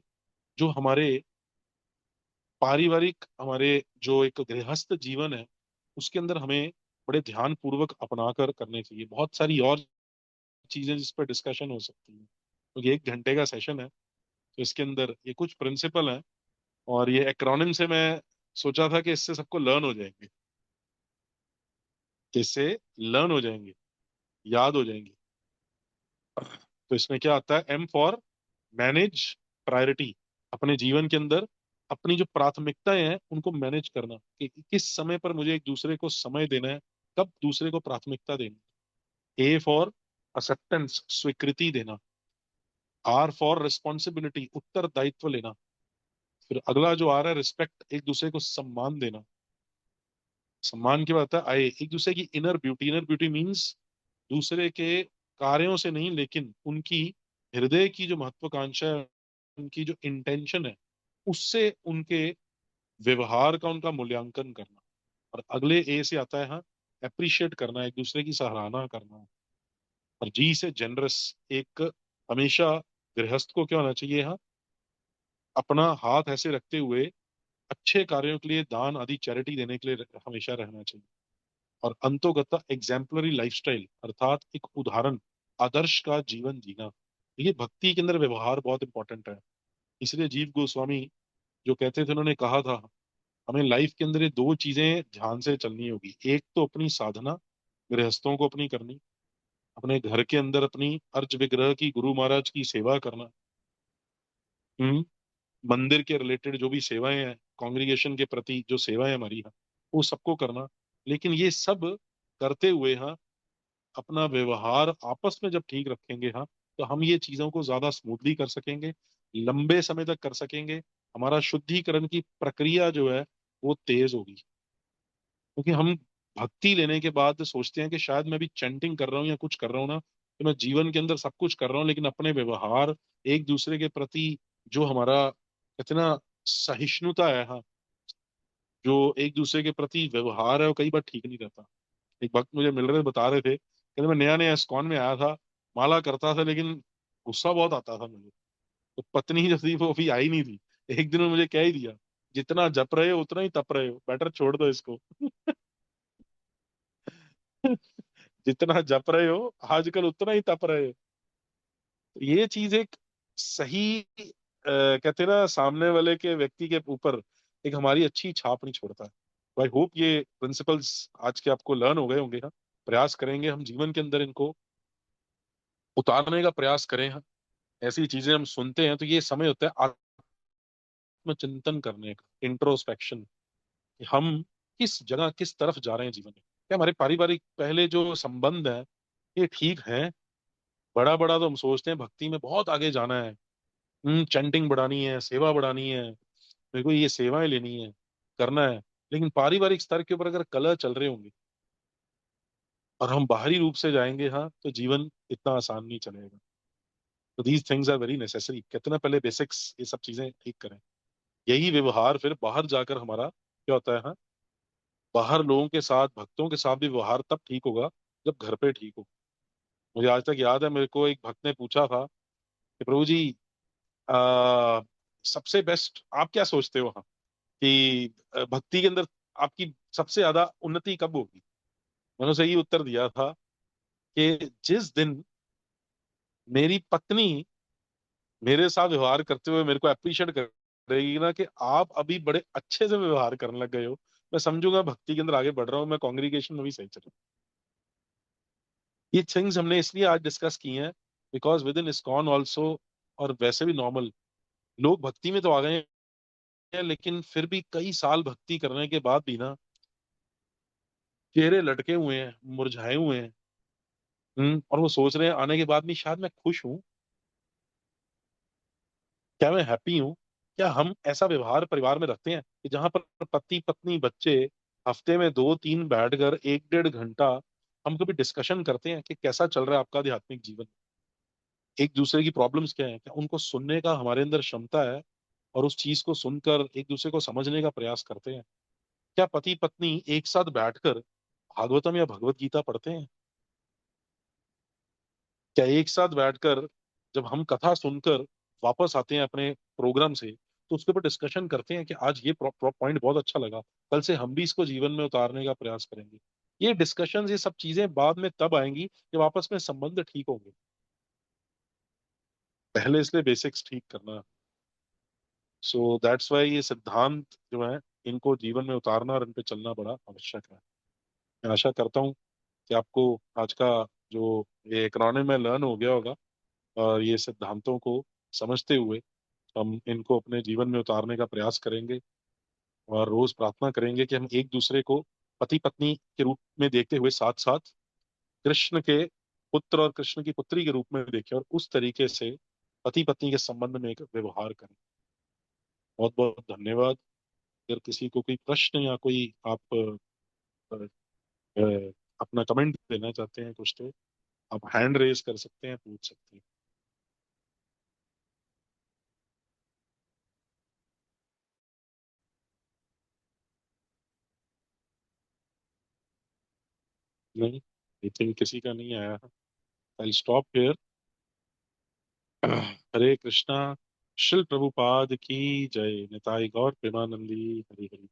जो हमारे पारिवारिक, हमारे जो एक गृहस्थ जीवन है उसके अंदर हमें बड़े ध्यान पूर्वक अपनाकर करने चाहिए। बहुत सारी और चीजें जिस पर डिस्कशन हो सकती है, क्योंकि 1 घंटे का सेशन है, तो इसके अंदर ये कुछ प्रिंसिपल हैं, और ये एक्रोनिम से मैं सोचा था कि इससे सबको लर्न हो जाएंगे, इससे लर्न हो जाएंगे, याद हो जाएंगे। तो इसमें क्या आता है? M for manage priority. अपने जीवन के अंदर अपनी जो प्राथमिकताएं हैं उनको मैनेज करना, कि किस समय पर मुझे एक दूसरे को समय देना है, कब दूसरे को प्राथमिकता देनी है। ए फॉर एक्सेप्टेंस, स्वीकृति देना। आर फॉर रिस्पॉन्सिबिलिटी, उत्तरदायित्व लेना। फिर अगला जो आ रहा है रिस्पेक्ट, एक दूसरे को सम्मान देना। सम्मान की बात है आए एक दूसरे की inner beauty. Inner beauty means दूसरे के कार्यों से नहीं, लेकिन उनकी हृदय की जो महत्वाकांक्षा है, उनकी जो इंटेंशन है, उससे उनके व्यवहार का उनका मूल्यांकन करना। और अगले ए से आता है, हाँ, अप्रिशिएट करना, एक दूसरे की सराहना करना। और जी से जनरस, एक हमेशा गृहस्थ को क्या होना चाहिए, हाँ, अपना हाथ ऐसे रखते हुए अच्छे कार्यों के लिए, दान आदि चैरिटी देने के लिए हमेशा रहना चाहिए। और अंतोगत्वा एग्जाम्पलरी लाइफस्टाइल, अर्थात एक उदाहरण, आदर्श का जीवन जीना। ये भक्ति के अंदर व्यवहार बहुत इंपॉर्टेंट है। इसलिए जीव गोस्वामी जो कहते थे, उन्होंने कहा था, हमें लाइफ के अंदर ये दो चीजें ध्यान से चलनी होगी। एक तो अपनी साधना, गृहस्थों को अपनी करनी, अपने घर के अंदर अपनी अर्च विग्रह की, गुरु महाराज की सेवा करना। हम्म मंदिर के रिलेटेड जो भी सेवाएं हैं, कॉन्ग्रीगेशन के प्रति जो सेवाएं हमारी हैं, वो सबको करना। लेकिन ये सब करते हुए, हाँ, अपना व्यवहार आपस में जब ठीक रखेंगे, हाँ, तो हम ये चीजों को ज्यादा स्मूथली कर सकेंगे, लंबे समय तक कर सकेंगे। हमारा शुद्धिकरण की प्रक्रिया जो है वो तेज होगी। क्योंकि हम भक्ति लेने के बाद सोचते हैं कि शायद मैं भी चैंटिंग कर रहा हूँ या कुछ कर रहा हूँ ना, तो मैं जीवन के अंदर सब कुछ कर रहा हूँ, लेकिन अपने व्यवहार, एक दूसरे के प्रति जो हमारा इतना सहिष्णुता है, हाँ, जो एक दूसरे के प्रति व्यवहार है, वो कई बार ठीक नहीं रहता। एक वक्त मुझे मिल रहे बता रहे थे, कहते मैं नया नया इस्कॉन में आया था, माला करता था, लेकिन गुस्सा बहुत आता था मुझे। तो पत्नी जो थी वो अभी आई नहीं थी। एक दिन उन्होंने मुझे कह ही दिया, जितना जप रहे हो उतना ही तप रहे हो, बेटर छोड़ दो इसको। जितना जप रहे हो आजकल उतना ही तप रहे हो। तो ये चीज एक सही कहते हैं ना, सामने वाले के व्यक्ति के ऊपर एक हमारी अच्छी छाप नहीं छोड़ता है। तो आई होप ये प्रिंसिपल्स आज के आपको लर्न हो गए होंगे। हाँ, प्रयास करेंगे हम जीवन के अंदर इनको उतारने का प्रयास करें। हाँ, ऐसी चीजें हम सुनते हैं तो ये समय होता है आत्मचिंतन करने का, इंट्रोस्पेक्शन, कि हम किस जगह किस तरफ जा रहे हैं जीवन में। क्या हमारे पारिवारिक पहले जो संबंध है ये ठीक है? बड़ा बड़ा तो हम सोचते हैं भक्ति में बहुत आगे जाना है, चैंटिंग बढ़ानी है, सेवा बढ़ानी है, मेरे को ये सेवाएं लेनी है, करना है। लेकिन पारिवारिक स्तर के ऊपर अगर कलह चल रहे होंगे और हम बाहरी रूप से जाएंगे, हाँ, तो जीवन इतना आसान नहीं चलेगा। तो these things are very necessary. कितना पहले बेसिक्स ये सब चीजें ठीक करें, यही व्यवहार फिर बाहर जाकर हमारा क्या होता है, हाँ, बाहर लोगों के साथ, भक्तों के साथ भी व्यवहार तब ठीक होगा जब घर पे ठीक हो। मुझे आज तक याद है, मेरे को एक भक्त ने पूछा था कि प्रभु जी, आ, सबसे बेस्ट आप क्या सोचते हो, हाँ, कि भक्ति के अंदर आपकी सबसे ज्यादा उन्नति कब होगी? मैंने उसे ये उत्तर दिया था कि जिस दिन मेरी पत्नी मेरे साथ व्यवहार करते हुए मेरे को अप्रिशिएट करेगी ना, कि आप अभी बड़े अच्छे से व्यवहार करने लग गए हो, मैं समझूंगा भक्ति के अंदर आगे बढ़ रहा हूँ, मैं कांग्रीगेशन में भी सही चल रहा हूँ। ये थिंग्स हमने इसलिए आज डिस्कस की हैं because with in ISKCON also, और वैसे भी नॉर्मल लोग भक्ति में तो आ गए हैं, लेकिन फिर भी कई साल भक्ति करने के बाद भी ना चेहरे लटके हुए हैं, मुरझाए हुए हैं। और वो सोच रहे हैं आने के बाद भी, शायद मैं खुश हूँ, क्या मैं हैप्पी हूँ? क्या हम ऐसा व्यवहार परिवार में रखते हैं कि जहां पर पति पत्नी बच्चे हफ्ते में 2-3 बैठकर 1-1.5 घंटा हम कभी डिस्कशन करते हैं कि कैसा चल रहा है आपका आध्यात्मिक जीवन, एक दूसरे की प्रॉब्लम्स क्या है, क्या उनको सुनने का हमारे अंदर क्षमता है, और उस चीज को सुनकर एक दूसरे को समझने का प्रयास करते हैं? क्या पति पत्नी एक साथ बैठकर भागवतम या भगवत गीता पढ़ते हैं? क्या एक साथ बैठकर जब हम कथा सुनकर वापस आते हैं अपने प्रोग्राम से, तो उसके ऊपर डिस्कशन करते हैं कि आज ये पॉइंट बहुत अच्छा लगा, कल से हम भी इसको जीवन में उतारने का प्रयास करेंगे? ये डिस्कशन, ये सब चीजें बाद में तब आएंगी जब आपस में संबंध ठीक होंगे। पहले इसलिए बेसिक्स ठीक करना। सो दैट्स वाई ये सिद्धांत जो है, इनको जीवन में उतारना और इन पे चलना बड़ा आवश्यक है। मैं आशा करता हूँ कि आपको आज का जो ये एक्रोनिम में लर्न हो गया होगा, और ये सिद्धांतों को समझते हुए हम इनको अपने जीवन में उतारने का प्रयास करेंगे। और रोज प्रार्थना करेंगे कि हम एक दूसरे को पति पत्नी के रूप में देखते हुए साथ साथ कृष्ण के पुत्र और कृष्ण की पुत्री के रूप में देखें, और उस तरीके से पति पत्नी के संबंध में एक व्यवहार करें। बहुत बहुत धन्यवाद। अगर किसी को कोई प्रश्न या कोई आप अपना कमेंट देना चाहते हैं कुछ, तो आप हैंड रेज कर सकते हैं, पूछ सकते हैं। नहीं, आई थिंक किसी का नहीं आया। I stop here. Hare Krishna. शिल प्रभुपाद की जय। निताई गौर प्रेमानंदी। हरि हरि।